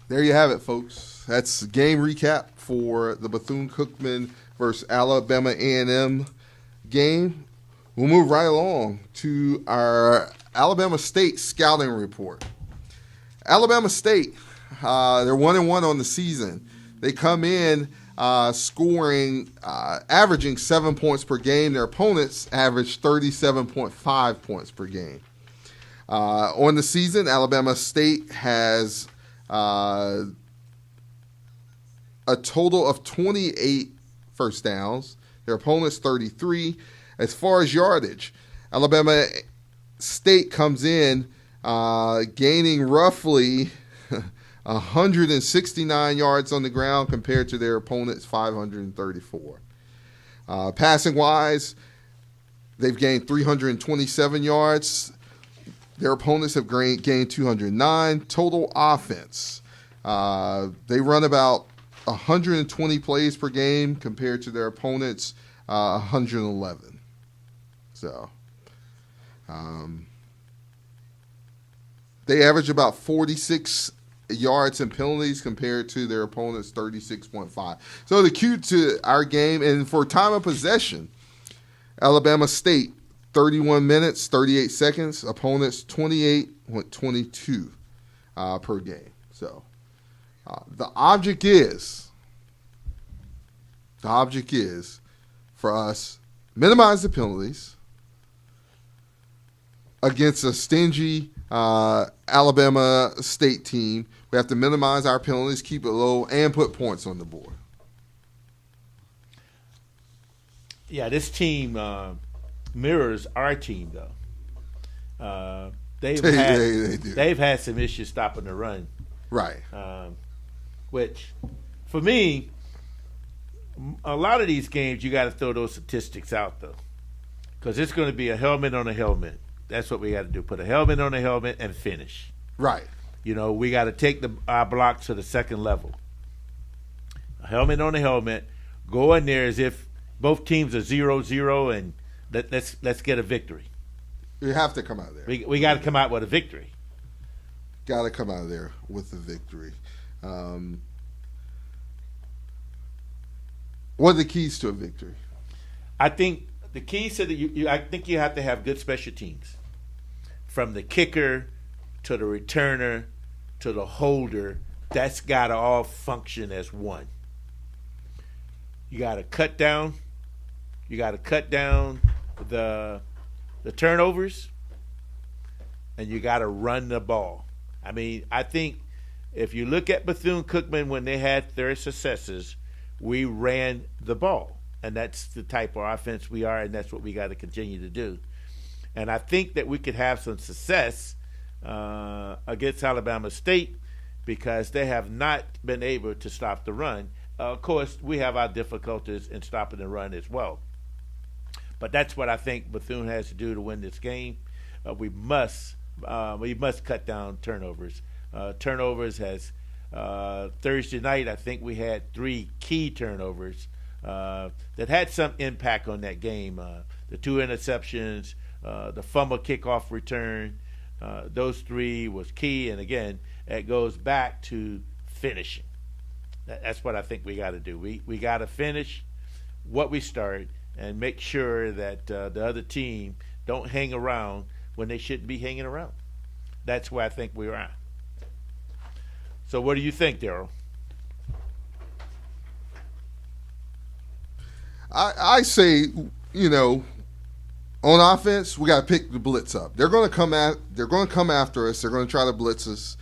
There you have it, folks. That's game recap for the Bethune-Cookman versus Alabama A&M game. We'll move right along to our Alabama State scouting report. Alabama State, they're 1-1 on the season. They come in scoring, averaging 7 points per game. Their opponents average 37.5 points per game. On the season, Alabama State has a total of 28 first downs. Their opponents 33. As far as yardage, Alabama State comes in gaining roughly 169 yards on the ground compared to their opponents' 534. Passing-wise, they've gained 327 yards. Their opponents have gained 209. Total offense, they run about 120 plays per game compared to their opponents' 111. So, they average about 46 yards and penalties compared to their opponent's 36.5. So the key to our game, and for time of possession, Alabama State, 31 minutes, 38 seconds. Opponents, 28.22 per game. So the object is for us, minimize the penalties against a stingy Alabama State team. We have to minimize our penalties, keep it low, and put points on the board. Yeah, this team mirrors our team, though. They do. They've had some issues stopping the run. Right. Which, for me, a lot of these games, you got to throw those statistics out, though. Because it's going to be a helmet on a helmet. That's what we got to do. Put a helmet on a helmet and finish. Right. We got to take our block to the second level. A helmet on a helmet. Go in there as if both teams are 0-0 and let's get a victory. We have to come out of there. We got to come out with a victory. Got to come out of there with a victory. What are the keys to a victory? I think the keys to I think you have to have good special teams, from the kicker to the returner to the holder. That's got to all function as one. You got to cut down. You got to cut down the turnovers, and you got to run the ball. I mean, I think if you look at Bethune-Cookman when they had their successes, we ran the ball, and that's the type of offense we are, and that's what we got to continue to do. And I think that we could have some success against Alabama State because they have not been able to stop the run. Of course, we have our difficulties in stopping the run as well. But that's what I think Bethune has to do to win this game. We must cut down turnovers. Turnovers has Thursday night. I think we had 3 key turnovers that had some impact on that game. The 2 interceptions, the fumble kickoff return. Those 3 was key. And again, it goes back to finishing. That's what I think we got to do. We got to finish what we start and make sure that the other team don't hang around when they shouldn't be hanging around. That's where I think we're at. So what do you think, Daryl? I say, on offense, we got to pick the blitz up. They're going to come after us. They're going to try to blitz us.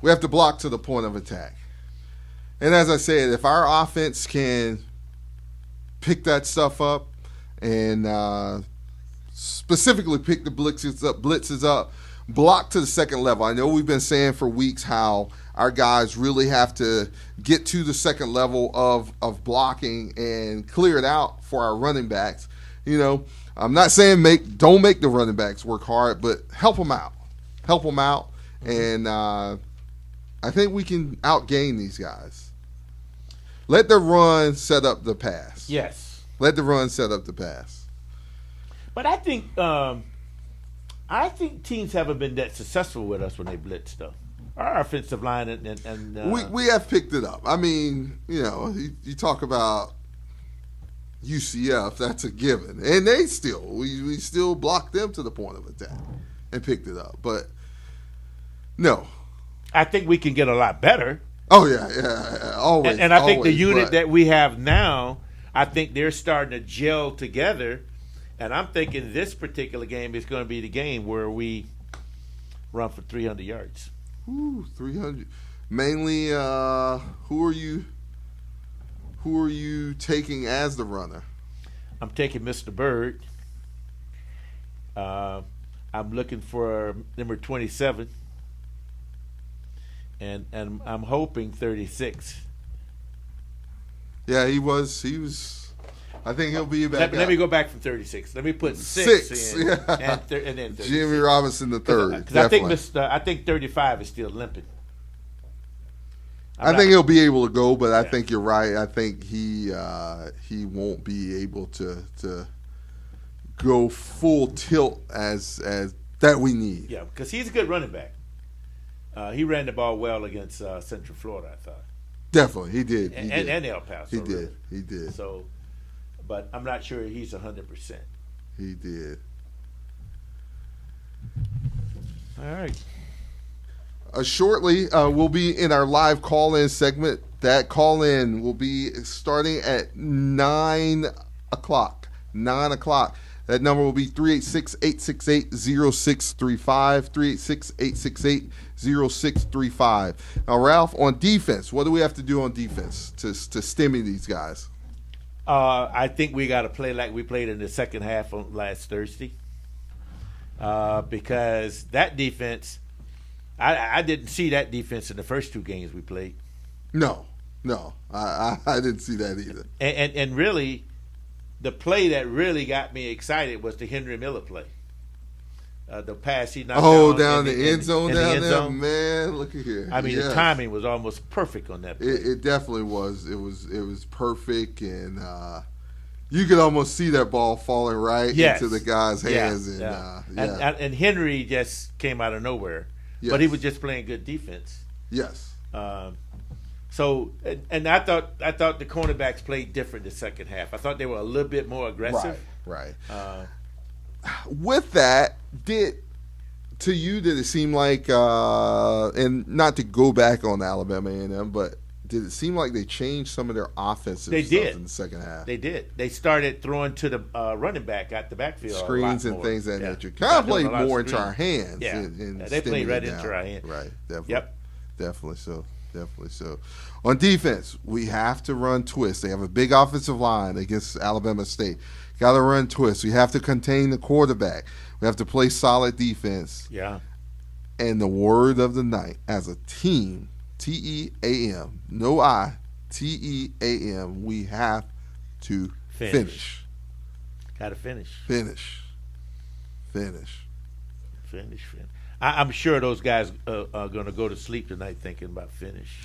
We have to block to the point of attack. And as I said, if our offense can pick that stuff up and specifically pick the blitzes up, block to the second level. I know we've been saying for weeks how our guys really have to get to the second level of blocking and clear it out for our running backs. I'm not saying don't make the running backs work hard, but help them out. And I think we can outgain these guys. Let the run set up the pass. Yes. Let the run set up the pass. But I think teams haven't been that successful with us when they blitz, though. Our offensive line and we have picked it up. I mean, you talk about UCF, that's a given, and we still blocked them to the point of attack and picked it up. But no, I think we can get a lot better. Oh yeah, always. And I think the unit that we have now, I think they're starting to gel together. And I'm thinking this particular game is going to be the game where we run for 300 yards. Ooh, 300. Mainly, who are you taking as the runner? I'm taking Mr. Bird. I'm looking for number 27. And I'm hoping 36. Yeah, he was. I think he'll be back. Let me go back from 36. Let me put 6 in, yeah. and then 36. Jimmy Robinson the third. Because I think 35 is still limping. I think he'll be able to go, but I think you're right. I think he won't be able to go full tilt as that we need. Yeah, because he's a good running back. He ran the ball well against Central Florida, I thought. Definitely, he did. And El Paso. He did. So, but I'm not sure he's 100%. He did. All right. Shortly, we'll be in our live call-in segment. That call-in will be starting at 9 o'clock. 9 o'clock. That number will be 386-868-0635, 386-868-0635. Now, Ralph, on defense, what do we have to do on defense to stimmy these guys? I think we got to play like we played in the second half on last Thursday, because that defense, I didn't see that defense in the first 2 games we played. No, I didn't see that either. And really, the play that really got me excited was the Henry Miller play. The pass he knocked down the end zone down there, man. Look at here. I mean, the timing was almost perfect on that play. It definitely was. It was perfect, and You could almost see that ball falling right into the guy's hands. And Henry just came out of nowhere. Yes. But he was just playing good defense. Yes. So I thought the cornerbacks played different the second half. I thought they were a little bit more aggressive. Right. With that, did it seem like, and not to go back on Alabama A&M, but did it seem like they changed some of their offensive stuff in the second half? They did. They started throwing to the running back at the backfield. Screens and things of that nature. Kind of played more into our hands. Yeah, they played right into our hands. Right, definitely. Yep. Definitely so. On defense, we have to run twists. They have a big offensive line against Alabama State. Got to run twists. We have to contain the quarterback. We have to play solid defense. Yeah. And the word of the night, as a team, T-E-A-M, no I, T-E-A-M, we have to finish. Got to finish. Finish. I'm sure those guys are going to go to sleep tonight thinking about finish.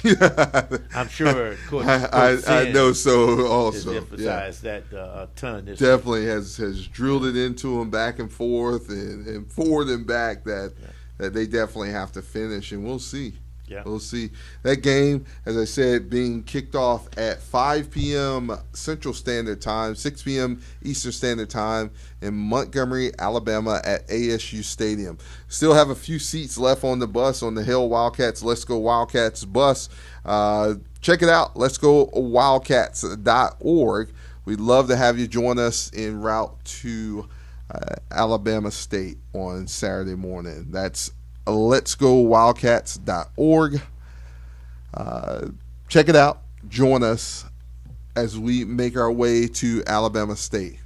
I'm sure. Coach I know so. Also, emphasized that a ton. Definitely has drilled it into them back and forth and forward and back that they definitely have to finish, and we'll see. Yeah. We'll see. That game, as I said, being kicked off at 5 p.m. Central Standard Time, 6 p.m. Eastern Standard Time in Montgomery, Alabama at ASU Stadium. Still have a few seats left on the bus, on the Hill Wildcats Let's Go Wildcats bus. Check it out, letsgowildcats.org. We'd love to have you join us en route to Alabama State on Saturday morning. That's letsgowildcats.org. Check it out. Join us as we make our way to Alabama State.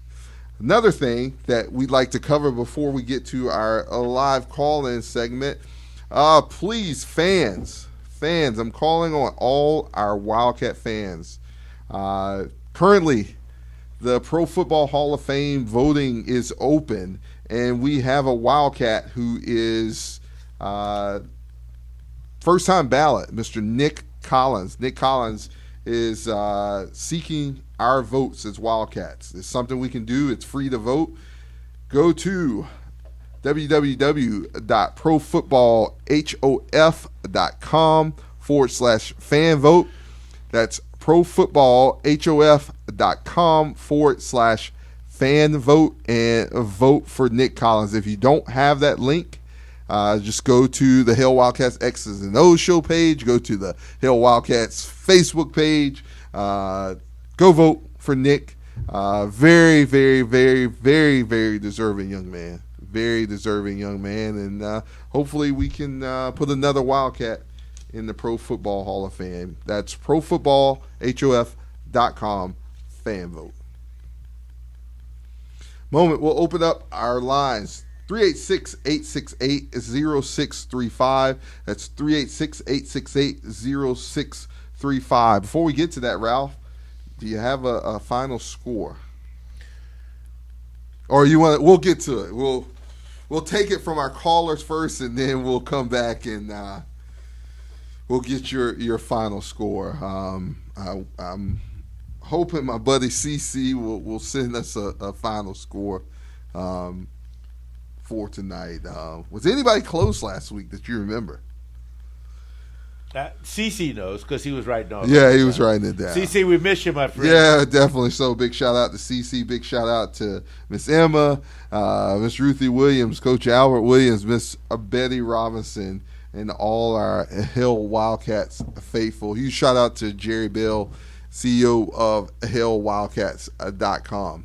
Another thing that we'd like to cover before we get to our live call-in segment, please, fans, I'm calling on all our Wildcat fans. Currently, the Pro Football Hall of Fame voting is open, and we have a Wildcat who is first-time ballot, Mr. Nick Collins. Nick Collins is seeking our votes as Wildcats. It's something we can do. It's free to vote. Go to www.profootballhof.com/fan vote. That's profootballhof.com/fan vote and vote for Nick Collins. If you don't have that link, just go to the Hill Wildcats X's and O's show page. Go to the Hill Wildcats Facebook page. Go vote for Nick. Very, very, very, very, very deserving young man. Very deserving young man. And hopefully we can put another Wildcat in the Pro Football Hall of Fame. That's profootballhof.com fan vote. Moment, we'll open up our lines. 386-868-0635. That's 386-868-0635. Before we get to that, Ralph, do you have a final score? Or you want? We'll get to it. We'll take it from our callers first, and then we'll come back and we'll get your final score. I'm hoping my buddy CC will send us a final score for tonight. Was anybody close last week that you remember? CC knows because he was writing on. Yeah, he was writing it down. CC, we miss you, my friend. Yeah, definitely. So big shout out to CC. Big shout out to Miss Emma, Miss Ruthie Williams, Coach Albert Williams, Miss Betty Robinson, and all our Hill Wildcats faithful. Huge shout out to Jerry Bill, CEO of HillWildcats.com.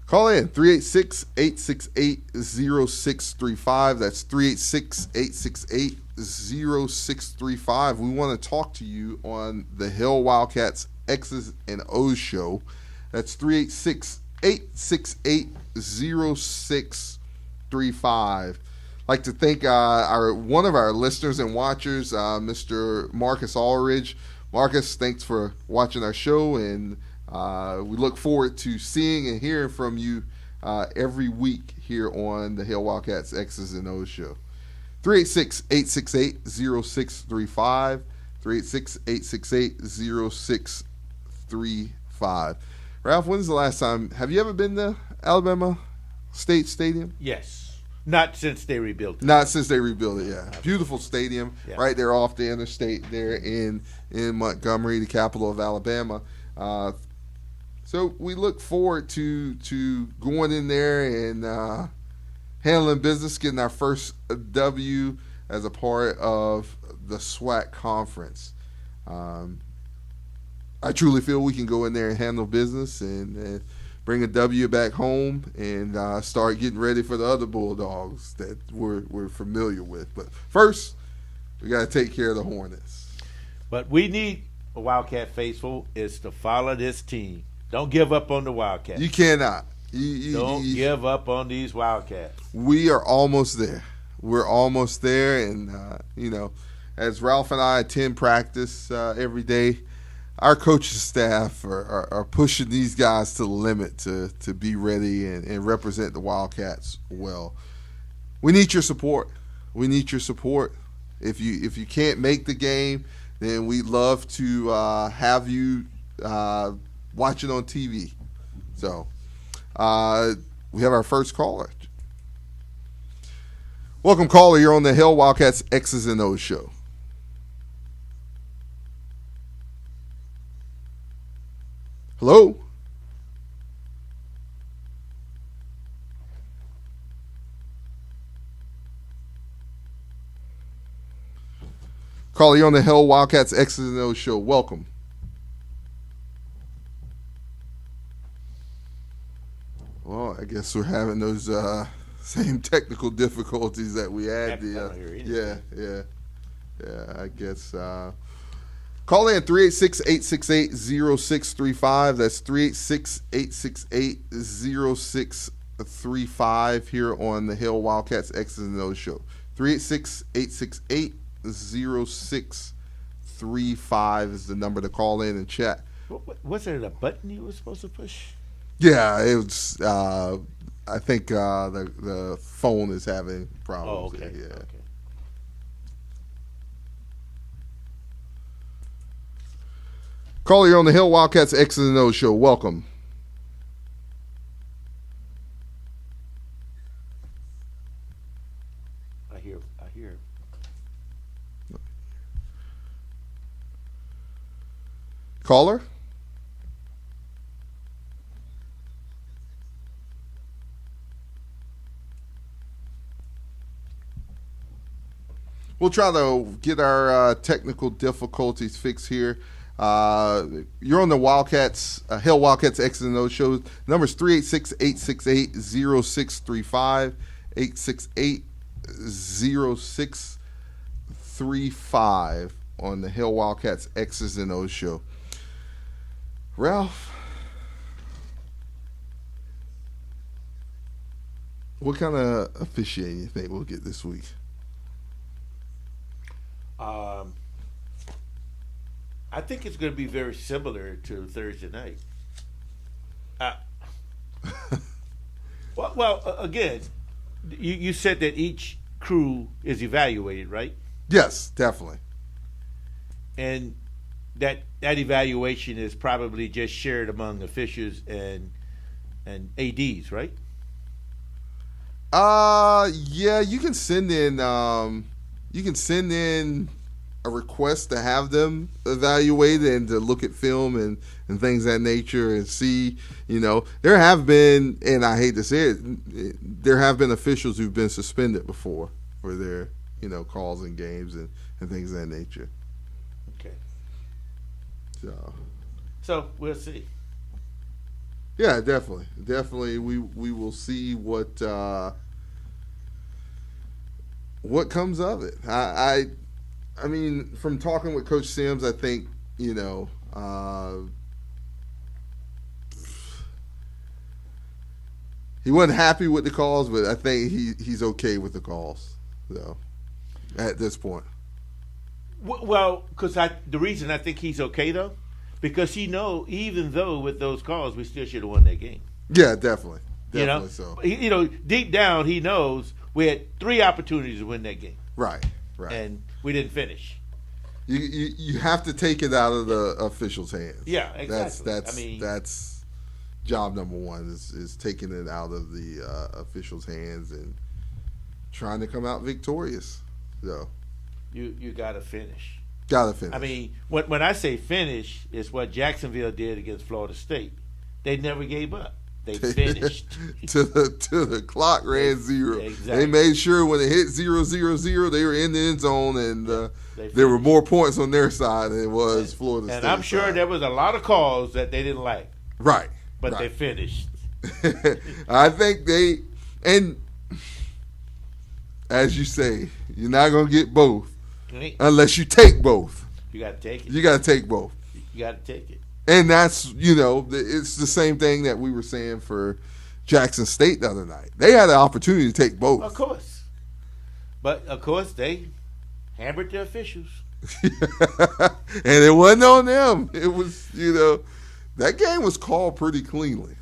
Call in 386-868-0635. That's 386-868-0635. We want to talk to you on the Hill Wildcats X's and O's show. That's 386-868-0635. Like to thank one of our listeners and watchers, Mr. Marcus Allridge. Marcus, thanks for watching our show, and we look forward to seeing and hearing from you every week here on the Hill Wildcats X's and O's show. 386-868-0635. 386-868-0635. Ralph, when's the last time? Have you ever been to Alabama State Stadium? Yes. Not since they rebuilt it. Not since they rebuilt it, yeah. Beautiful stadium, Yeah. right there off the interstate there in Montgomery, the capital of Alabama. So we look forward to going in there and handling business, getting our first W as a part of the SWAC conference. I truly feel we can go in there and handle business and bring a W back home and start getting ready for the other Bulldogs that we're familiar with. But first, we got to take care of the Hornets. But we need a Wildcat faithful is to follow this team. Don't give up on the Wildcats. You cannot. Don't give up on these Wildcats. We are almost there. We're almost there. And, as Ralph and I attend practice every day, our coaching staff are pushing these guys to the limit to be ready and represent the Wildcats well. We need your support. We need your support. If you can't make the game, then we'd love to have you watch it on TV. So we have our first caller. Welcome, caller. You're on the Hell Wildcats X's and O's show. Hello? Caller, you're on the Hell Wildcats X's and O's show. Welcome. Well, I guess we're having those same technical difficulties that we had. Yeah, I guess. Call in 386-868-0635. That's 386-868-0635 here on the Hill Wildcats X's and O's show. 386-868-0635 is the number to call in and chat. Was there a button you were supposed to push? Yeah, it was. I think the phone is having problems. Oh, okay. Yeah. Okay. Caller, you're on the Hill Wildcats X's and O's show. Welcome. I hear. Caller? We'll try to get our technical difficulties fixed here. You're on the Wildcats, Hill Wildcats X's and O's show. Number's 386-868-0635, 868-0635 on the Hill Wildcats X's and O's show. Ralph, what kind of officiating you think we'll get this week? I think it's going to be very similar to Thursday night. Well, again, you said that each crew is evaluated, right? Yes, definitely. And that evaluation is probably just shared among officials and ADs, right? Yeah, you can send in a request to have them evaluated and to look at film and things of that nature and see, there have been, and I hate to say it, there have been officials who've been suspended before for their, calls in games and things of that nature. Okay. So we'll see. Yeah, definitely. We will see what comes of it. I mean, from talking with Coach Sims, I think, he wasn't happy with the calls, but I think he's okay with the calls, though, at this point. Well, because the reason I think he's okay, though, because even though with those calls, we still should have won that game. Yeah, definitely. Definitely so. Deep down, he knows we had 3 opportunities to win that game. Right. And we didn't finish. You have to take it out of the officials' hands. Yeah, exactly. That's job number one is taking it out of the officials' hands and trying to come out victorious. So you got to finish. Gotta finish. I mean, when I say finish, it's what Jacksonville did against Florida State. They never gave up. They finished. to the clock ran zero. Exactly. They made sure when it hit 0-0-0, they were in the end zone, and there were more points on their side than it was Florida State. And I'm sure there was a lot of calls that they didn't like. Right. But they finished. I think and as you say, you're not going to get both unless you take both. You got to take it. You got to take both. You got to take it. And that's, it's the same thing that we were saying for Jackson State the other night. They had an opportunity to take both. Of course. But, of course, they hammered the officials. And it wasn't on them. It was, that game was called pretty cleanly.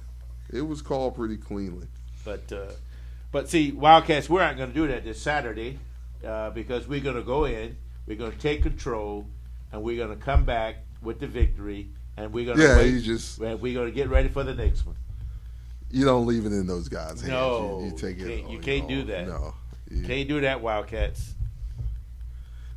It was called pretty cleanly. But see, Wildcats, we're not going to do that this Saturday because we're going to go in, we're going to take control, and we're going to come back with the victory. And we're gonna we're gonna get ready for the next one. You don't leave it in those guys' hands. No, you take it. You can't do that. No, can't do that, Wildcats.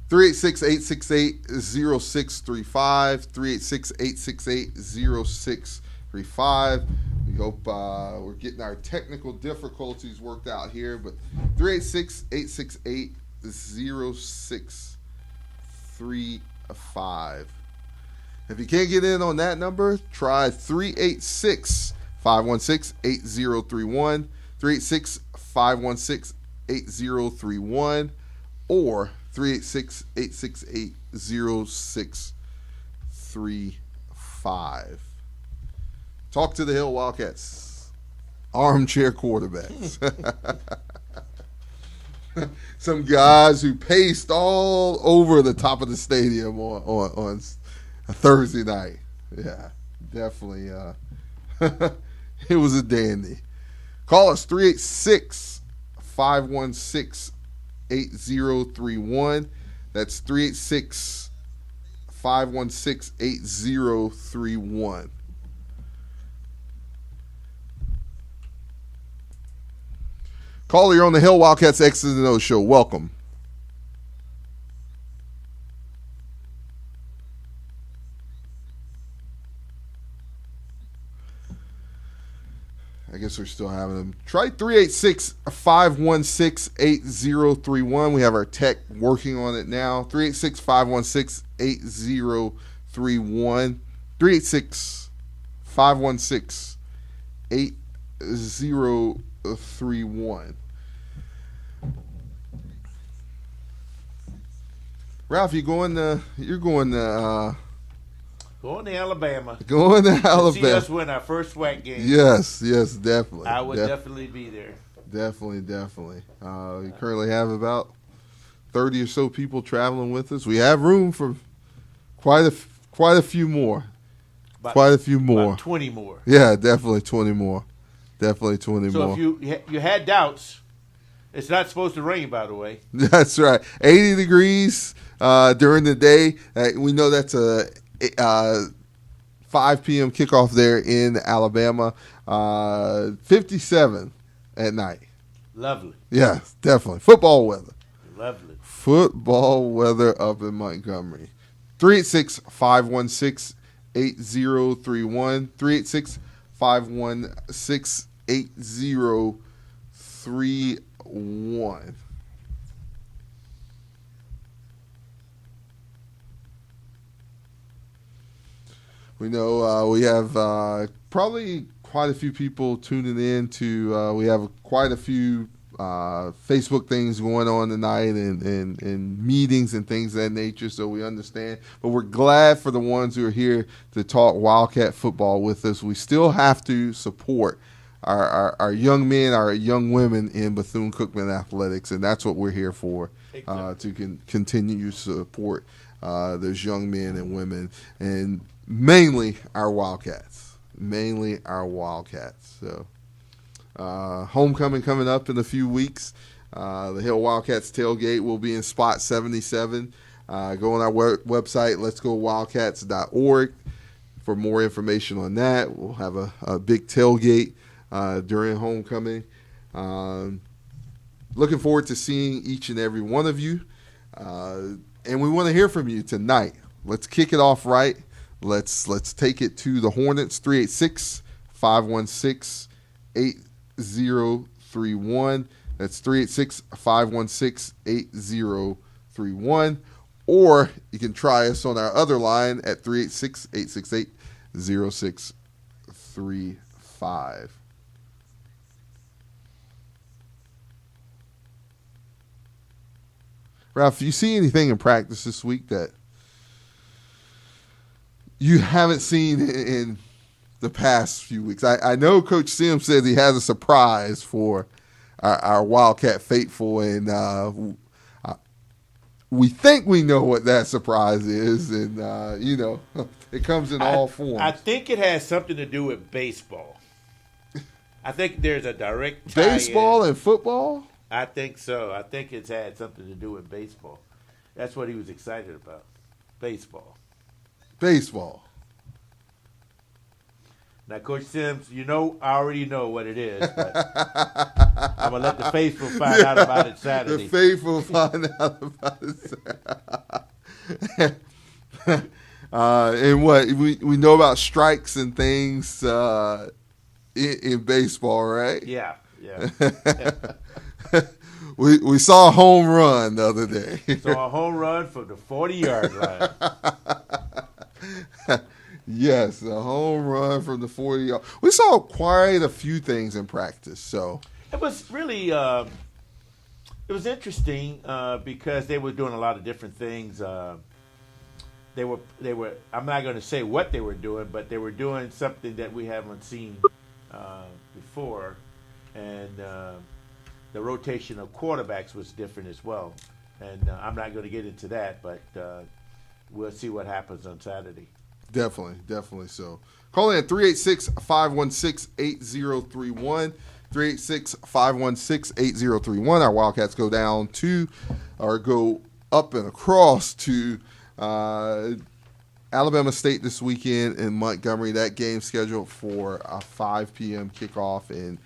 386-868-0635. 386-868-0635. We hope we're getting our technical difficulties worked out here. But 386-868-0635. If you can't get in on that number, try 386-516-8031, 386-516-8031, or 386-868-0635. Talk to the Hill Wildcats. Armchair quarterbacks. Some guys who paced all over the top of the stadium on a Thursday night. Yeah, definitely. It was a dandy. Call us 386-516-8031. That's 386-516-8031. Caller, you're on the Hill Wildcats X's and O's show. Welcome. I guess we're still having them. Try 386-516-8031. We have our tech working on it now. 386-516-8031. 386-516-8031. Ralph, you're going to Going to Alabama. Going to Alabama. See us win our first SWAC game. Yes, definitely. I would definitely be there. Definitely. We currently have about 30 or so people traveling with us. We have room for quite a few more. About 20 more. Yeah, definitely 20 more. So if you had doubts, it's not supposed to rain, by the way. That's right. 80 degrees during the day. We know that's a 5 p.m. kickoff there in Alabama. 57 at night. Lovely. Yeah, definitely. Football weather. Lovely. Football weather up in Montgomery. 386-516-8031. 386-516-8031. We know we have probably quite a few people tuning in to. We have quite a few Facebook things going on tonight and meetings and things of that nature, so we understand. But we're glad for the ones who are here to talk Wildcat football with us. We still have to support our young men, our young women in Bethune-Cookman athletics, and that's what we're here for, to continue to support those young men and women, and mainly our Wildcats. So homecoming coming up in a few weeks. The Hill Wildcats tailgate will be in spot 77. Go on our website, letsgowildcats.org. for more information on that. We'll have a big tailgate during homecoming. Looking forward to seeing each and every one of you. And we want to hear from you tonight. Let's kick it off right. Let's take it to the Hornets. 386-516-8031. That's 386-516-8031. Or you can try us on our other line at 386-868-0635. Ralph, you see anything in practice this week that you haven't seen in the past few weeks? I know Coach Sims said he has a surprise for our Wildcat faithful, and we think we know what that surprise is, and it comes in all forms. I think it has something to do with baseball. I think there's a direct tie baseball and football? I think so. I think it's had something to do with baseball. That's what he was excited about. Baseball. Now, Coach Sims, I already know what it is, but I'm going to let the faithful find out about it Saturday. The faithful find out about it Saturday. And what? We know about strikes and things in baseball, right? Yeah. We saw a home run the other day. Saw a home run from the 40-yard line. Yes, a home run from the 40-yard. We saw quite a few things in practice. So it was really it was interesting because they were doing a lot of different things. They were. I'm not going to say what they were doing, but they were doing something that we haven't seen before, and the rotation of quarterbacks was different as well. And I'm not going to get into that, but we'll see what happens on Saturday. Definitely so. Call in at 386-516-8031. 386-516-8031. Our Wildcats go up and across to Alabama State this weekend in Montgomery. That game scheduled for a 5 p.m. kickoff in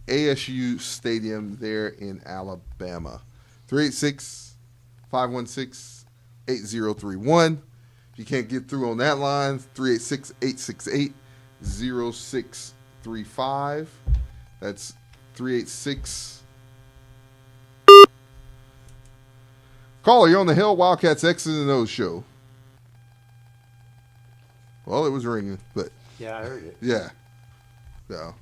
ASU Stadium there in Alabama. 386-516-8031. If you can't get through on that line, 386-868-0635. That's 386. Caller, you're on the Hill Wildcats X's and O's show. Well, it was ringing, but yeah, I heard it. Yeah. So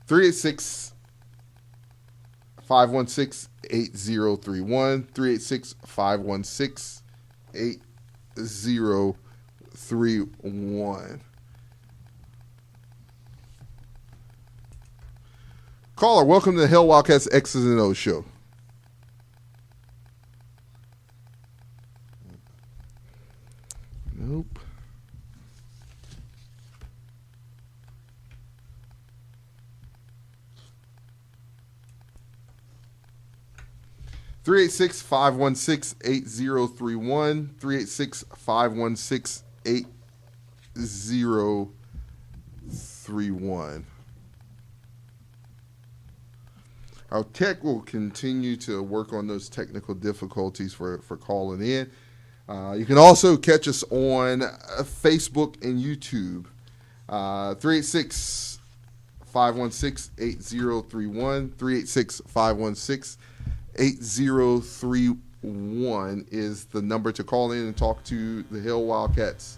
386-516-8031. 386-516-8031. Caller, welcome to the Hill Wildcats X's and O's show. Nope. Three 386-516-8031. 386-516-8031. Our tech will continue to work on those technical difficulties for calling in. You can also catch us on Facebook and YouTube. 386-516-8031. 386-516-8031 is the number to call in and talk to the Hill Wildcats.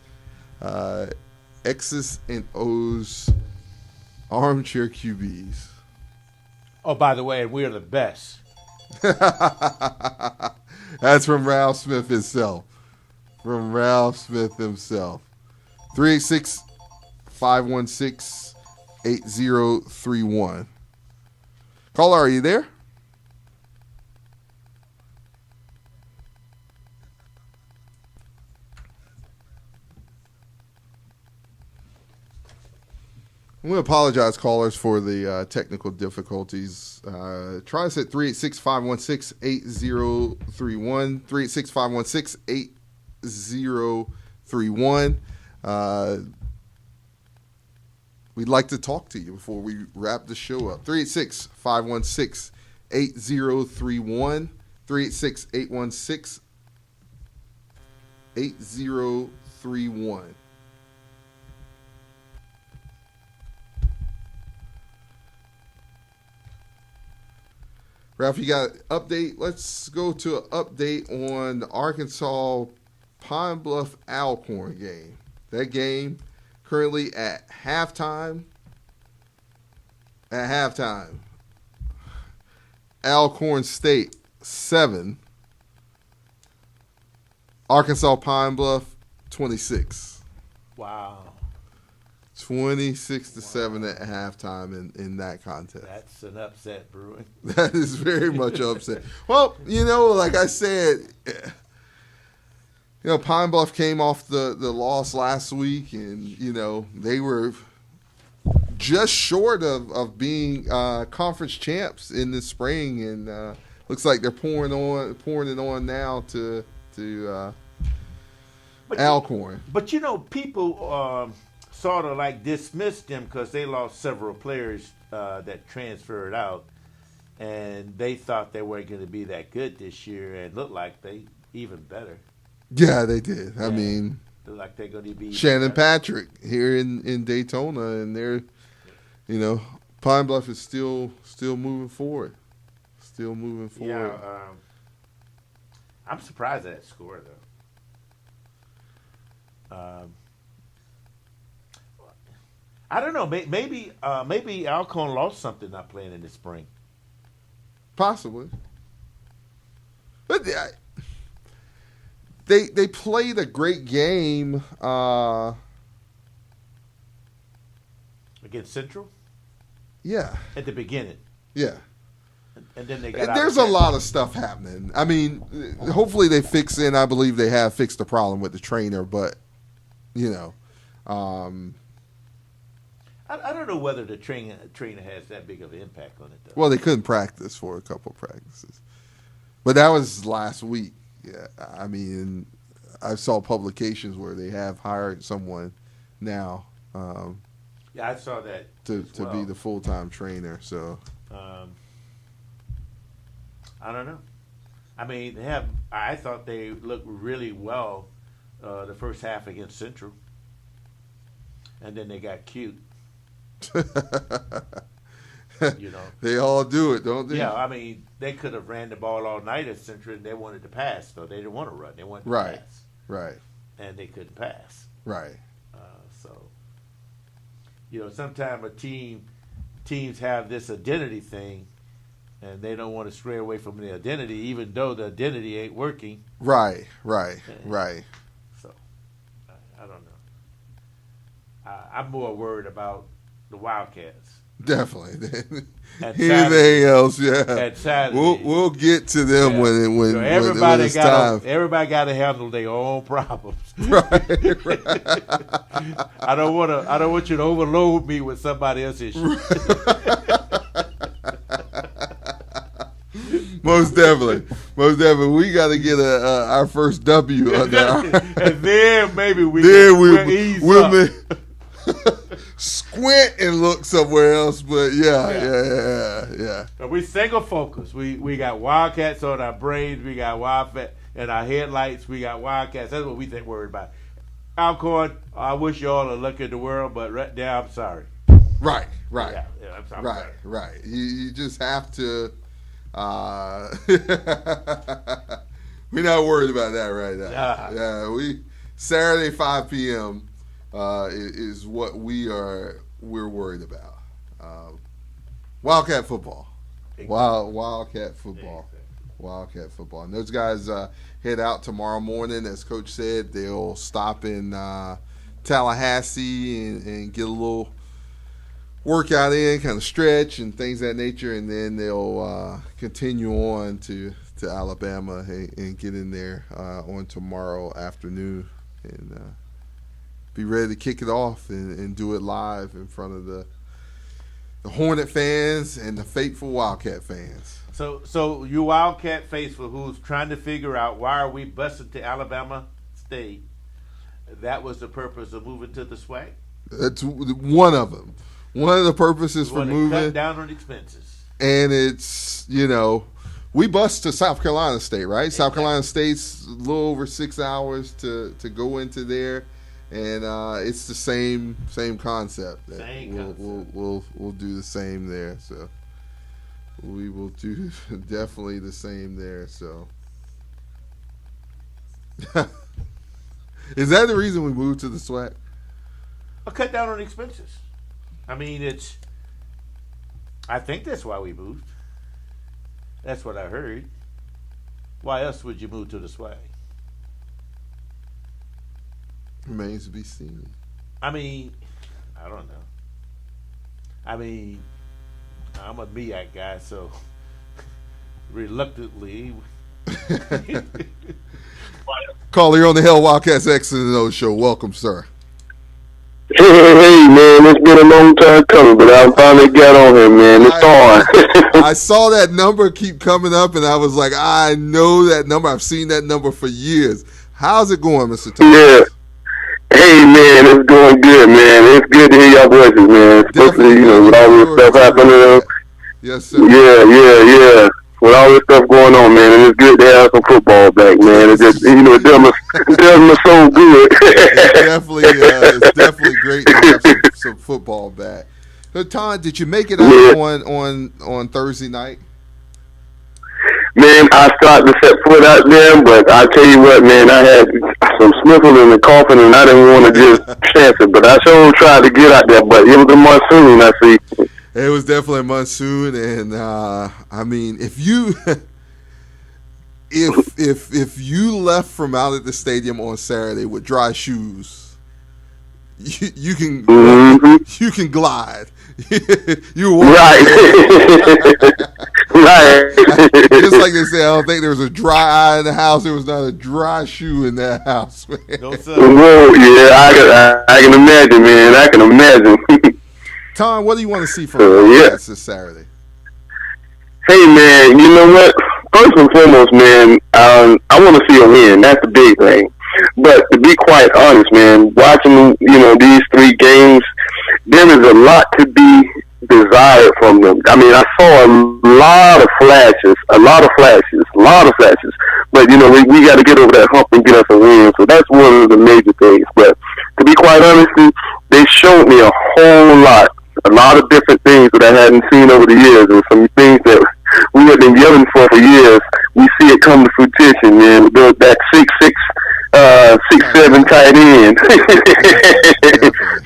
X's and O's Arm Chair QBs. Oh, by the way, we're the best. That's from Ralph Smith himself. 386-516-8031. Caller, are you there? We apologize, callers, for the technical difficulties. Try us at 386-516-8031. 386-516-8031. we'd like to talk to you before we wrap the show up. 386-516-8031. 386-816-8031. Ralph, you got an update? Let's go to an update on the Arkansas Pine Bluff Alcorn game. That game currently at halftime. Alcorn State 7. Arkansas Pine Bluff 26. Wow. 26-7 at halftime in that contest. That's an upset brewing. That is very much upset. Well, like I said, Pine Bluff came off the loss last week, and, they were just short of being conference champs in the spring, and looks like they're pouring it on now to Alcorn. But, people sort of like dismissed them because they lost several players that transferred out, and they thought they weren't going to be that good this year, and looked like they even better. Yeah, they did. Yeah. I mean, look like they're going to be Shannon Patrick here in Daytona, and they're, Pine Bluff is still moving forward. Still moving forward. Yeah, I'm surprised at that score though. I don't know. Maybe Alcorn lost something not playing in the spring. Possibly, but they played a great game Against Central. Yeah. At the beginning. Yeah. And then they got. There's a lot of stuff happening. I mean, hopefully they fix it. And I believe they have fixed the problem with the trainer, but I don't know whether the trainer has that big of an impact on it, though. Well, they couldn't practice for a couple of practices. But that was last week. Yeah, I mean, I saw publications where they have hired someone now. Yeah, I saw that to be the full-time trainer. So I don't know. I mean, I thought they looked really well the first half against Central, and then they got cute. They all do it, don't they? Yeah, I mean, they could have ran the ball all night at Central, and they wanted to pass, though. They didn't want to run. They wanted to pass. Right. And they couldn't pass. Right. So, sometimes teams have this identity thing, and they don't want to stray away from the identity, even though the identity ain't working. Right. So, I don't know. I'm more worried about the Wildcats. Definitely. Anything else, yeah. At Saturday. We'll get to them when it's time. Everybody got to handle their own problems. Right. I don't want you to overload me with somebody else's issue. Most definitely. We got to get our first W under our, and then maybe we'll ease up. Squint and look somewhere else, but yeah. But we single focus. We got Wildcats on our brains. We got Wildcat in our headlights. We got Wildcats. That's what we think worried about. Alcorn, I wish you all the luck in the world, but right now I'm sorry. Right. Yeah, I'm sorry. Right. You just have to. We're not worried about that right now. Yeah, Saturday 5 p.m. Is what we're worried about. Wildcat football. Exactly. Wildcat football. Exactly. Wildcat football. And those guys head out tomorrow morning. As Coach said, they'll stop in Tallahassee and get a little workout in, kind of stretch and things of that nature, and then they'll continue on to Alabama and get in there on tomorrow afternoon and be ready to kick it off and do it live in front of the Hornet fans and the faithful Wildcat fans. So you Wildcat faithful who's trying to figure out why are we busted to Alabama State, that was the purpose of moving to the SWAC? That's one of them. One of the purposes for moving. Cut down on expenses. And it's, we bus to South Carolina State, right? Exactly. South Carolina State's a little over 6 hours to go into there. And it's the same concept. We'll do the same there. So we will do definitely the same there. So is that the reason we moved to the SWAC? A cut down on expenses. I mean, I think that's why we moved. That's what I heard. Why else would you move to the SWAC? Remains to be seen. I mean, I don't know. I mean, I'm a MEAC guy, so reluctantly. Caller, you're on the Hell Wildcats X and O show. Welcome, sir. Hey, man, it's been a long time coming, but I finally got on here, man. It's on. I saw that number keep coming up, and I was like, I know that number. I've seen that number for years. How's it going, Mr. Thomas? Yeah. Hey, man, it's going good, man. It's good to hear your voices, man. Especially, with all this stuff happening. Yes, sir. Yeah. With all this stuff going on, man, and it's good to have some football back, man. It just, it does my soul good. It's definitely great to have some football back. So, Todd, did you make it out on Thursday night? Man, I started to set foot out there, but I tell you what, man, I had some sniffles and a coughing, and I didn't want to just chance it. But I sure tried to get out there, but it was a monsoon, I see. It was definitely a monsoon, and I mean, if you if you left from out at the stadium on Saturday with dry shoes, you can glide. You walk right. Right. Just like they say, I don't think there was a dry eye in the house. There was not a dry shoe in that house, man. No, whoa, yeah, I can imagine, man. I can imagine. Tom, what do you want to see from the this Saturday? Hey, man, you know what? First and foremost, man, I want to see a win. That's the big thing. But to be quite honest, man, watching, these 3 games, there is a lot to be desired from them. I mean, I saw a lot of flashes. But, we got to get over that hump and get us a win. So that's one of the major things. But to be quite honest, they showed me a whole lot of different things that I hadn't seen over the years, and some things that we have been yelling for years. We see it come to fruition, man. That 6'7" tight end.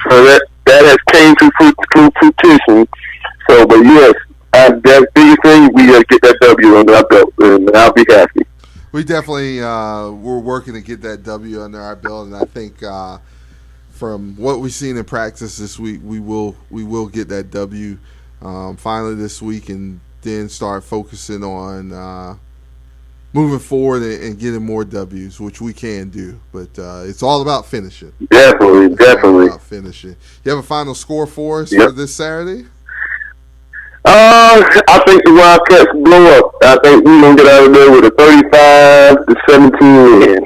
So that has came to fruition. So, but yes, that big thing, we get that W under our belt, and I'll be happy. We definitely we're working to get that W under our belt, and I think from what we've seen in practice this week, we will get that W finally this week, and then start focusing on moving forward and getting more W's, which we can do. But it's all about finishing. Definitely. All about finishing. You have a final score for us for this Saturday? I think the Wildcats blow up. I think we're going to get out of there with a 35-17 win.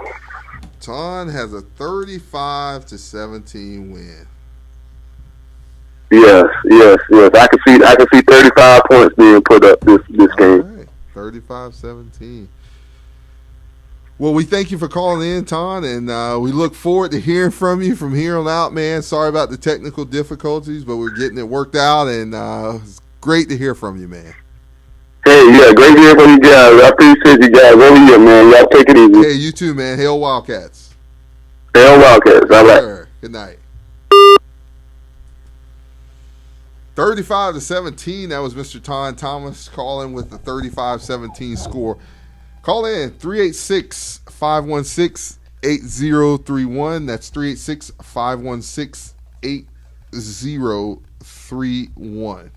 Ton has a 35-17 win. Yes. I can see 35 points being put up this game. All right. 35-17. Well, we thank you for calling in, Ton, and we look forward to hearing from you from here on out, man. Sorry about the technical difficulties, but we're getting it worked out, and it's great to hear from you, man. Hey, yeah, great to hear from you guys. I appreciate you guys. Over here, man. Y'all take it easy. Hey, you too, man. Hail Wildcats. Hail Wildcats. All right. Sure. Good night. 35-17. That was Mr. Ton Thomas calling with the 35-17 score. Call in 386-516-8031. That's 386-516-8031.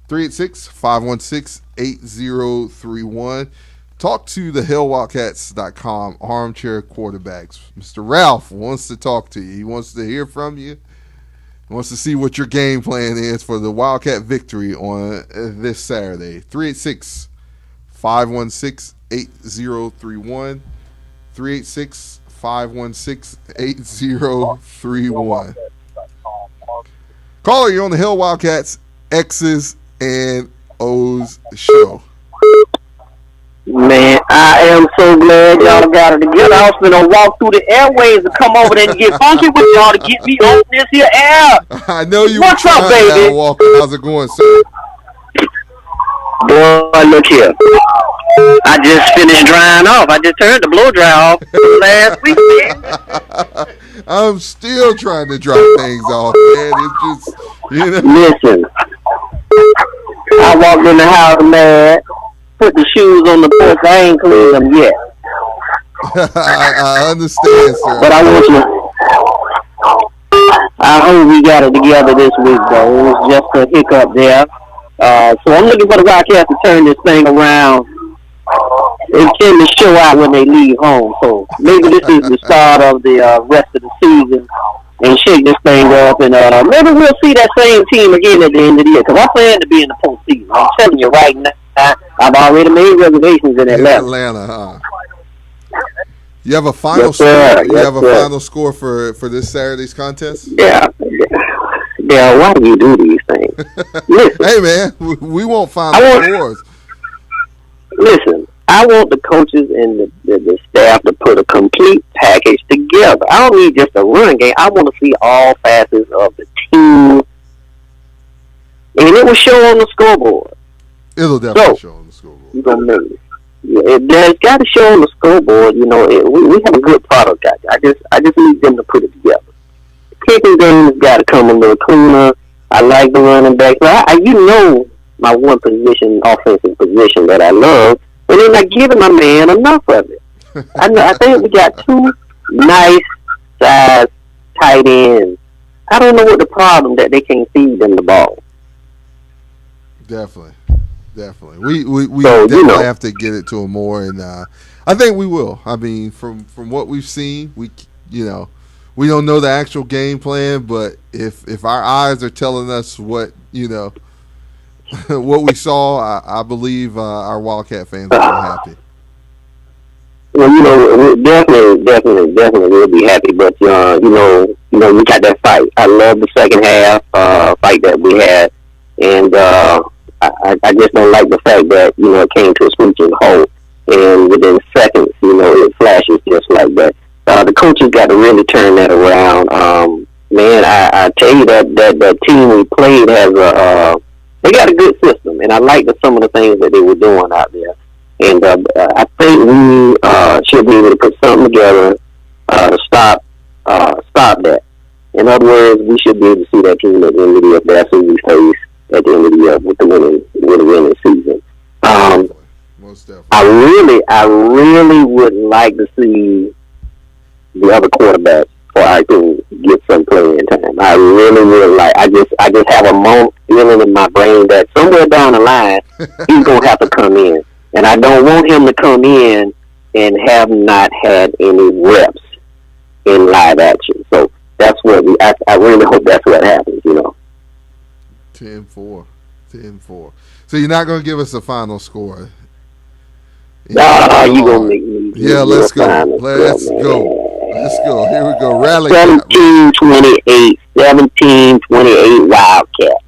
386-516-8031. Talk to the hellwildcats.com Arm Chair QBs. Mr. Ralph wants to talk to you. He wants to hear from you. He wants to see what your game plan is for the Wildcat victory on this Saturday. 386-516-8031. 386-516-8031. Caller, you're on the Hill Wildcats X's and O's show. Man, I am so glad y'all got it together. I was gonna walk through the airways and come over there and get funky with y'all to get me on this here air. I know you. What's up, baby? Al Walker. How's it going, sir? Boy, look here. I just finished drying off. I just turned the blow dry off last weekend. I'm still trying to dry things off, man. It's just, Listen, I walked in the house mad, put the shoes on the porch. I ain't cleaned them yet. I understand, sir. But I want you. I hope we got it together this week, though. It was just a hiccup there. So I'm looking for the Wildcats to turn this thing around and tend to show out when they leave home. So maybe this is the start of the rest of the season and shake this thing up. And maybe we'll see that same team again at the end of the year. Because I plan to be in the postseason. I'm telling you right now, I've already made reservations in Atlanta. Huh? You have a final Yes, sir. score? You Yes, have a sir. final score for this Saturday's contest? Yeah. Why do you do these things? Listen, Hey, man, we won't find I want- scores. listen, I want the coaches and the staff to put a complete package together. I don't need just a run game. I want to see all facets of the team. And it will show on the scoreboard. It'll definitely So, show on the scoreboard. You're going to make it. Yeah, it's got to show on the scoreboard. You know, we have a good product out there. I just need them to put it together. Kicking game's got to come a little cleaner. I like the running back. You know my one position, offensive position that I love, and they're not giving my man enough of it. I think we got two nice sized tight ends. I don't know what the problem that they can't feed them the ball. Definitely. We So, definitely have to get it to them more, and I think we will. I mean, from what we've seen, we don't know the actual game plan, but if our eyes are telling us what what we saw, I believe our Wildcat fans will be happy. Well, we definitely will be happy. But we got that fight. I love the second half fight that we had, and I just don't like the fact that it came to a screeching halt, and within seconds, it flashes just like that. The coaches got to really turn that around. Man, I tell you that team we played has they got a good system, and I like some of the things that they were doing out there. And I think we should be able to put something together to stop that. In other words, we should be able to see that team at the end of the year. That's who we face at the end of the year with the winning season. Most definitely. I really would like to see the other quarterback for our team get some playing time. I really would like. I just have a feeling in my brain that somewhere down the line he's gonna have to come in, and I don't want him to come in and have not had any reps in live action. So that's what I really hope that's what happens. 10-4. So you're not going to give us a final score? Nah, you gonna make me? Yeah, let's go. Let's go. Here we go. Rally. 17-28. 17-28 Wildcats.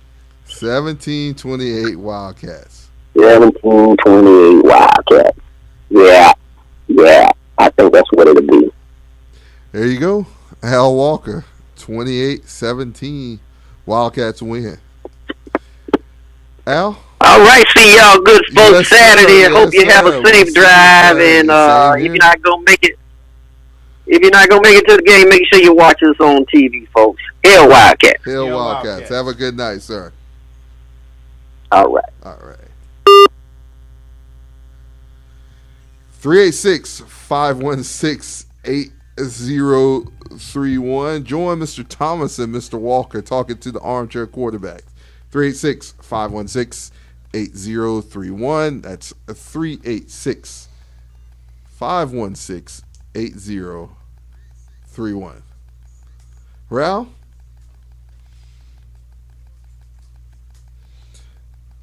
17-28 Wildcats. 17-28 Wildcats. Yeah. I think that's what it'll be. There you go. Al Walker. 28-17 Wildcats win. Al? All right, see y'all good folks Saturday. I hope you have a safe drive, and if you're not gonna make it to the game, make sure you watch us on TV, folks. Hill Wildcats. Hill Wildcats. Have a good night, sir. All right. 386-516-8031. Join Mr. Thomas and Mr. Walker talking to the Armchair Quarterbacks. 386-516-8031. That's 386-516-8031. Ral?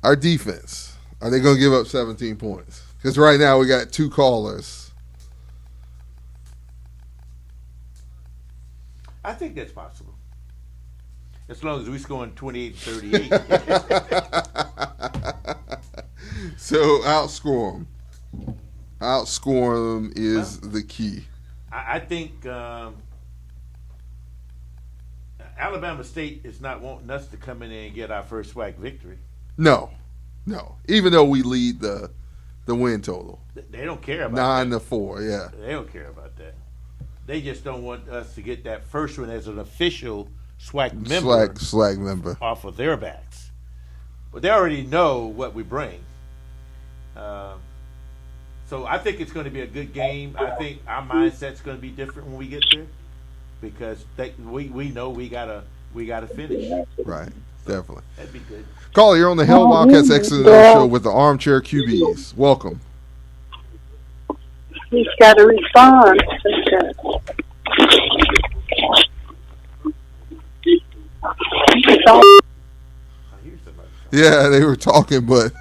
Our defense, are they going to give up 17 points? Because right now we got two callers. I think that's possible. As long as we scoring 28-38. So outscore them. Outscore them is the key. I think Alabama State is not wanting us to come in there and get our first SWAC victory. No. Even though we lead the win total. They don't care about 9-4, yeah. They don't care about that. They just don't want us to get that first one as an official SWAC member off of their backs. But they already know what we bring. So I think it's going to be a good game. I think our mindset's going to be different when we get there because we know we gotta finish. Right, definitely. That'd be good. Caller, you're on the Hill Wildcats X's and O's show with the Arm Chair QBs. Welcome. He's got to respond. Yeah, they were talking, but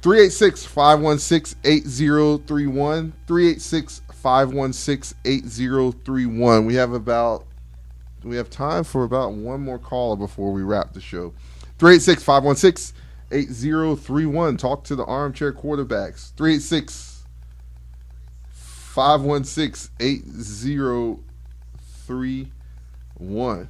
386-516-8031. 386-516-8031. We have time for about one more caller before we wrap the show. 386-516-8031. Talk to the armchair quarterbacks. 386-516-8031.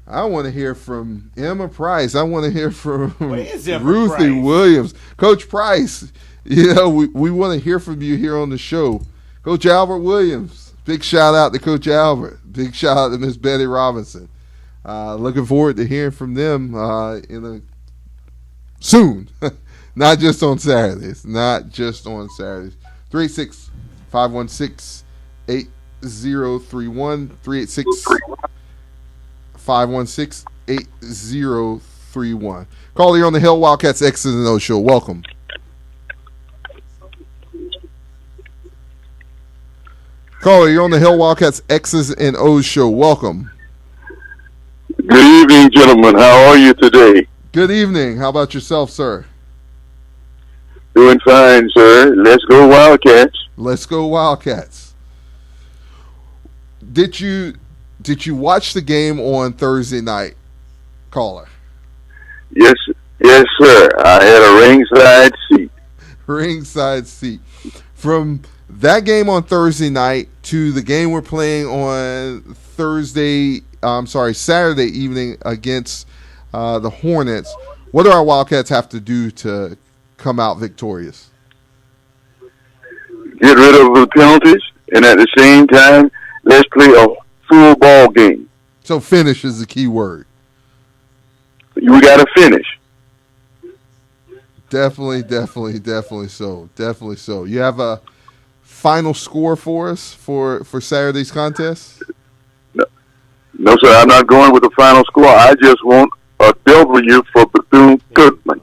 I want to hear from Emma Price. I want to hear from Ruthie Price? Williams. Coach Price, we want to hear from you here on the show. Coach Albert Williams, big shout out to Coach Albert. Big shout out to Miss Betty Robinson. Looking forward to hearing from them soon. Not just on Saturdays. 386-516-8031. 386-516-8031. Caller, you're on the Hill Wildcats X's and O's show. Welcome. Caller, you're on the Hill Wildcats X's and O's show. Welcome. Good evening, gentlemen. How are you today? Good evening. How about yourself, sir? Doing fine, sir. Let's go Wildcats. Let's go Wildcats. Did you watch the game on Thursday night, caller? Yes, sir. I had a ringside seat. Ringside seat. From that game on Thursday night to the game we're playing on Saturday evening against the Hornets, what do our Wildcats have to do to come out victorious? Get rid of the penalties, and at the same time, let's play a full ball game. So finish is the key word. You got to finish. Definitely so. Definitely so. You have a final score for us for Saturday's contest? No, sir. I'm not going with the final score. I just want a W for Bethune-Cookman.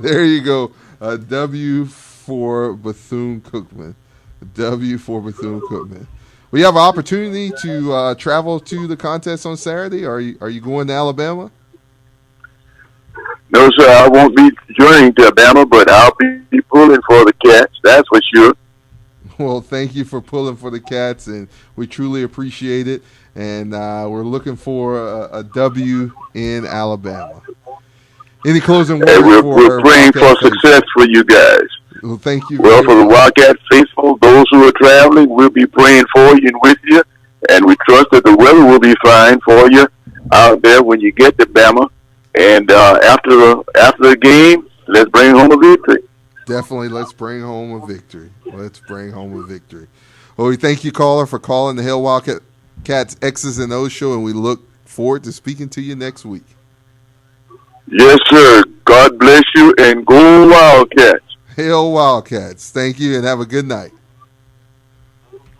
There you go. A W for Bethune-Cookman. A W for Bethune-Cookman. Well, you have an opportunity to travel to the contest on Saturday. Are you going to Alabama? No, sir. I won't be joining to Alabama, but I'll be pulling for the Cats. That's for sure. Well, thank you for pulling for the Cats, and we truly appreciate it. And we're looking for a W in Alabama. Any closing words? Hey, we're praying for success for you guys. Well, thank you. Well, for the Wildcat faithful, those who are traveling, we'll be praying for you and with you, and we trust that the weather will be fine for you out there when you get to Bama. And after the game, let's bring home a victory. Definitely, let's bring home a victory. Let's bring home a victory. Well, we thank you, caller, for calling the Hill Wildcats X's and O's show, and we look forward to speaking to you next week. Yes, sir. God bless you, and go Wildcats. Hill Wildcats. Thank you, and have a good night.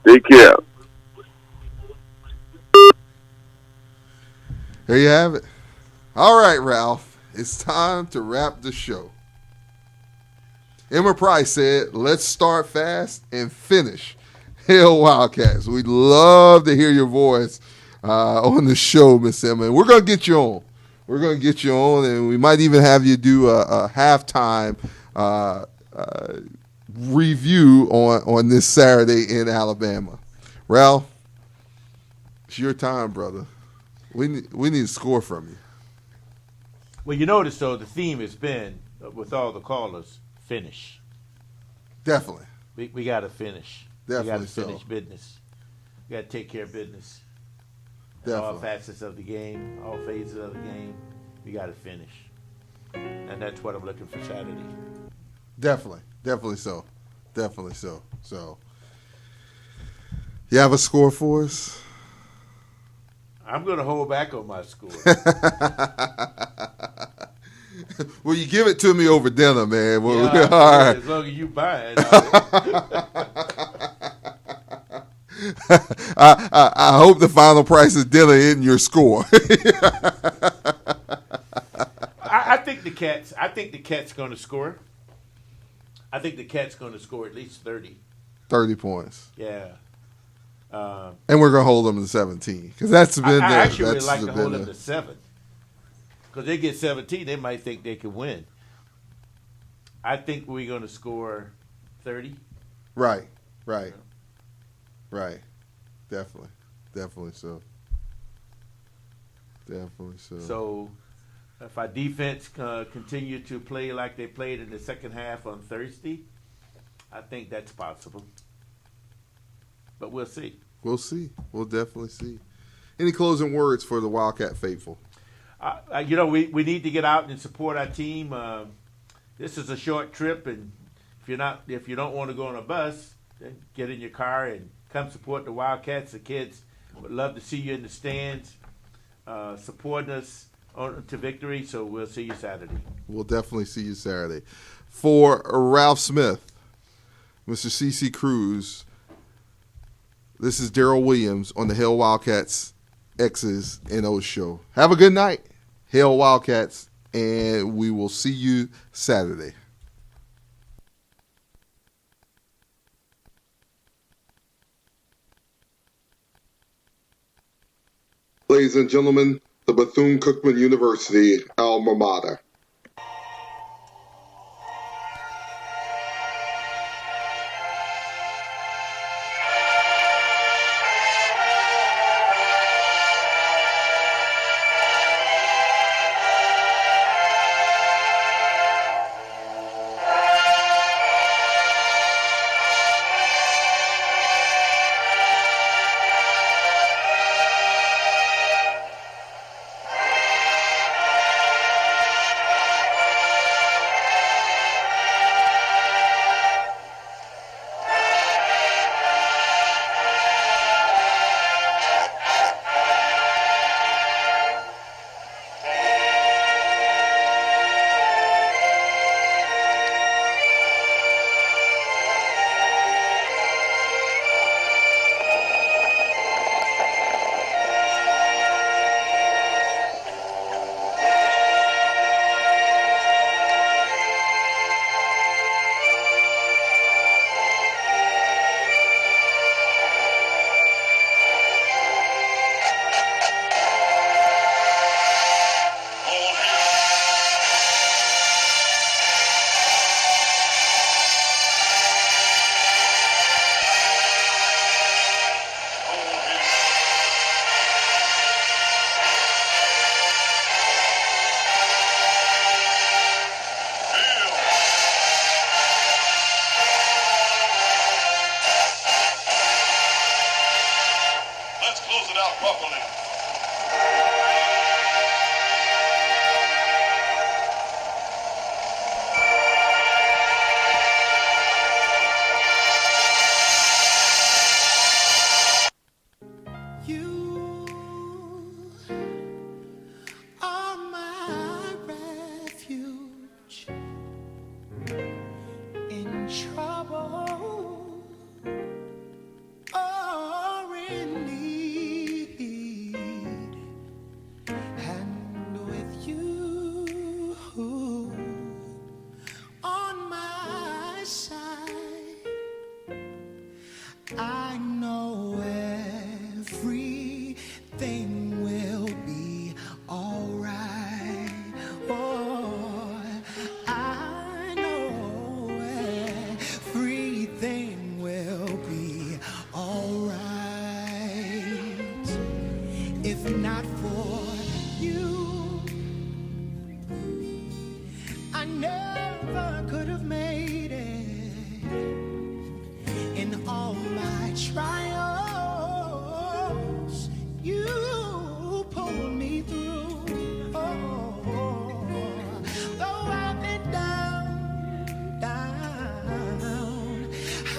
Take care. There you have it. All right, Ralph. It's time to wrap the show. Emma Price said, let's start fast and finish. Hill Wildcats. We'd love to hear your voice on the show, Miss Emma. And we're going to get you on. We're going to get you on, and we might even have you do a halftime review on this Saturday in Alabama. Ralph, it's your time, brother. We need to score from you. Well, you notice, though, the theme has been, with all the callers, finish. Definitely. We got to finish. Definitely We got to finish so. business. We got to take care of business. Definitely. All facets of the game, all phases of the game, we got to finish. And that's what I'm looking for Saturday. Definitely so. So, you have a score for us? I'm going to hold back on my score. Well, you give it to me over dinner, man. Well, Yeah, all right. as long as you buy it. I hope the final price of dinner isn't your score. I think the Cats going to score. I think the Cats going to score at least 30. 30 points. Yeah. And we're going to hold them to 17 because that's been I there. actually would That's like to been hold them there. to 7. Because they get 17, they might think they can win. I think we're going to score 30. Right. Definitely so. So if our defense continue to play like they played in the second half on Thursday, I think that's possible. But we'll see. We'll see. We'll definitely see. Any closing words for the Wildcat faithful? We need to get out and support our team. This is a short trip, and if you don't want to go on a bus, then get in your car and come support the Wildcats. The kids would love to see you in the stands, supporting us to victory. So we'll see you Saturday. We'll definitely see you Saturday. For Ralph Smith, Mr. C.C. Cruz, this is Daryl Williams on the Hail Wildcats X's and O's show. Have a good night, Hail Wildcats, and we will see you Saturday. Ladies and gentlemen, the Bethune-Cookman University alma mater.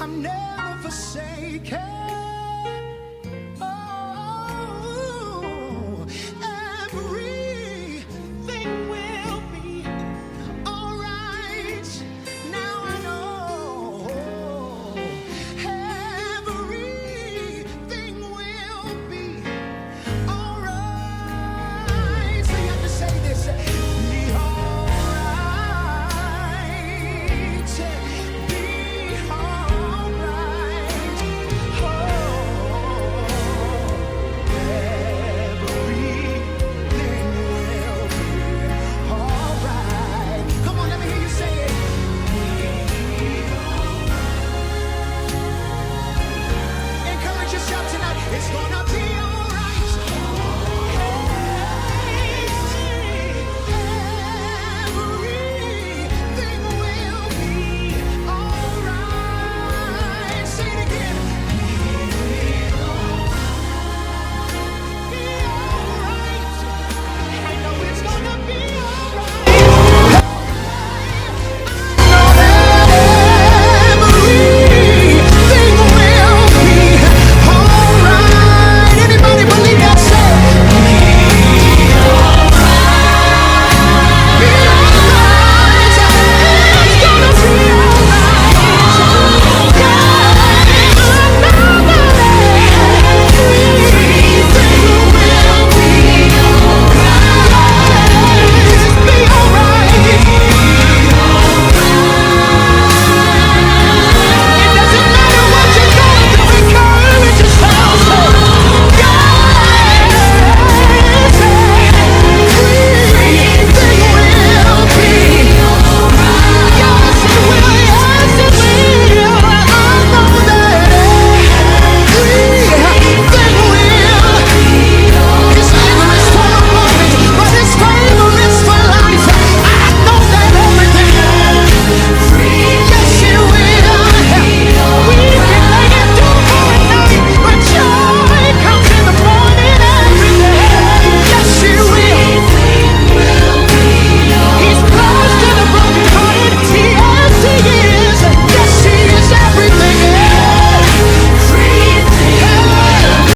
I'm never forsaken.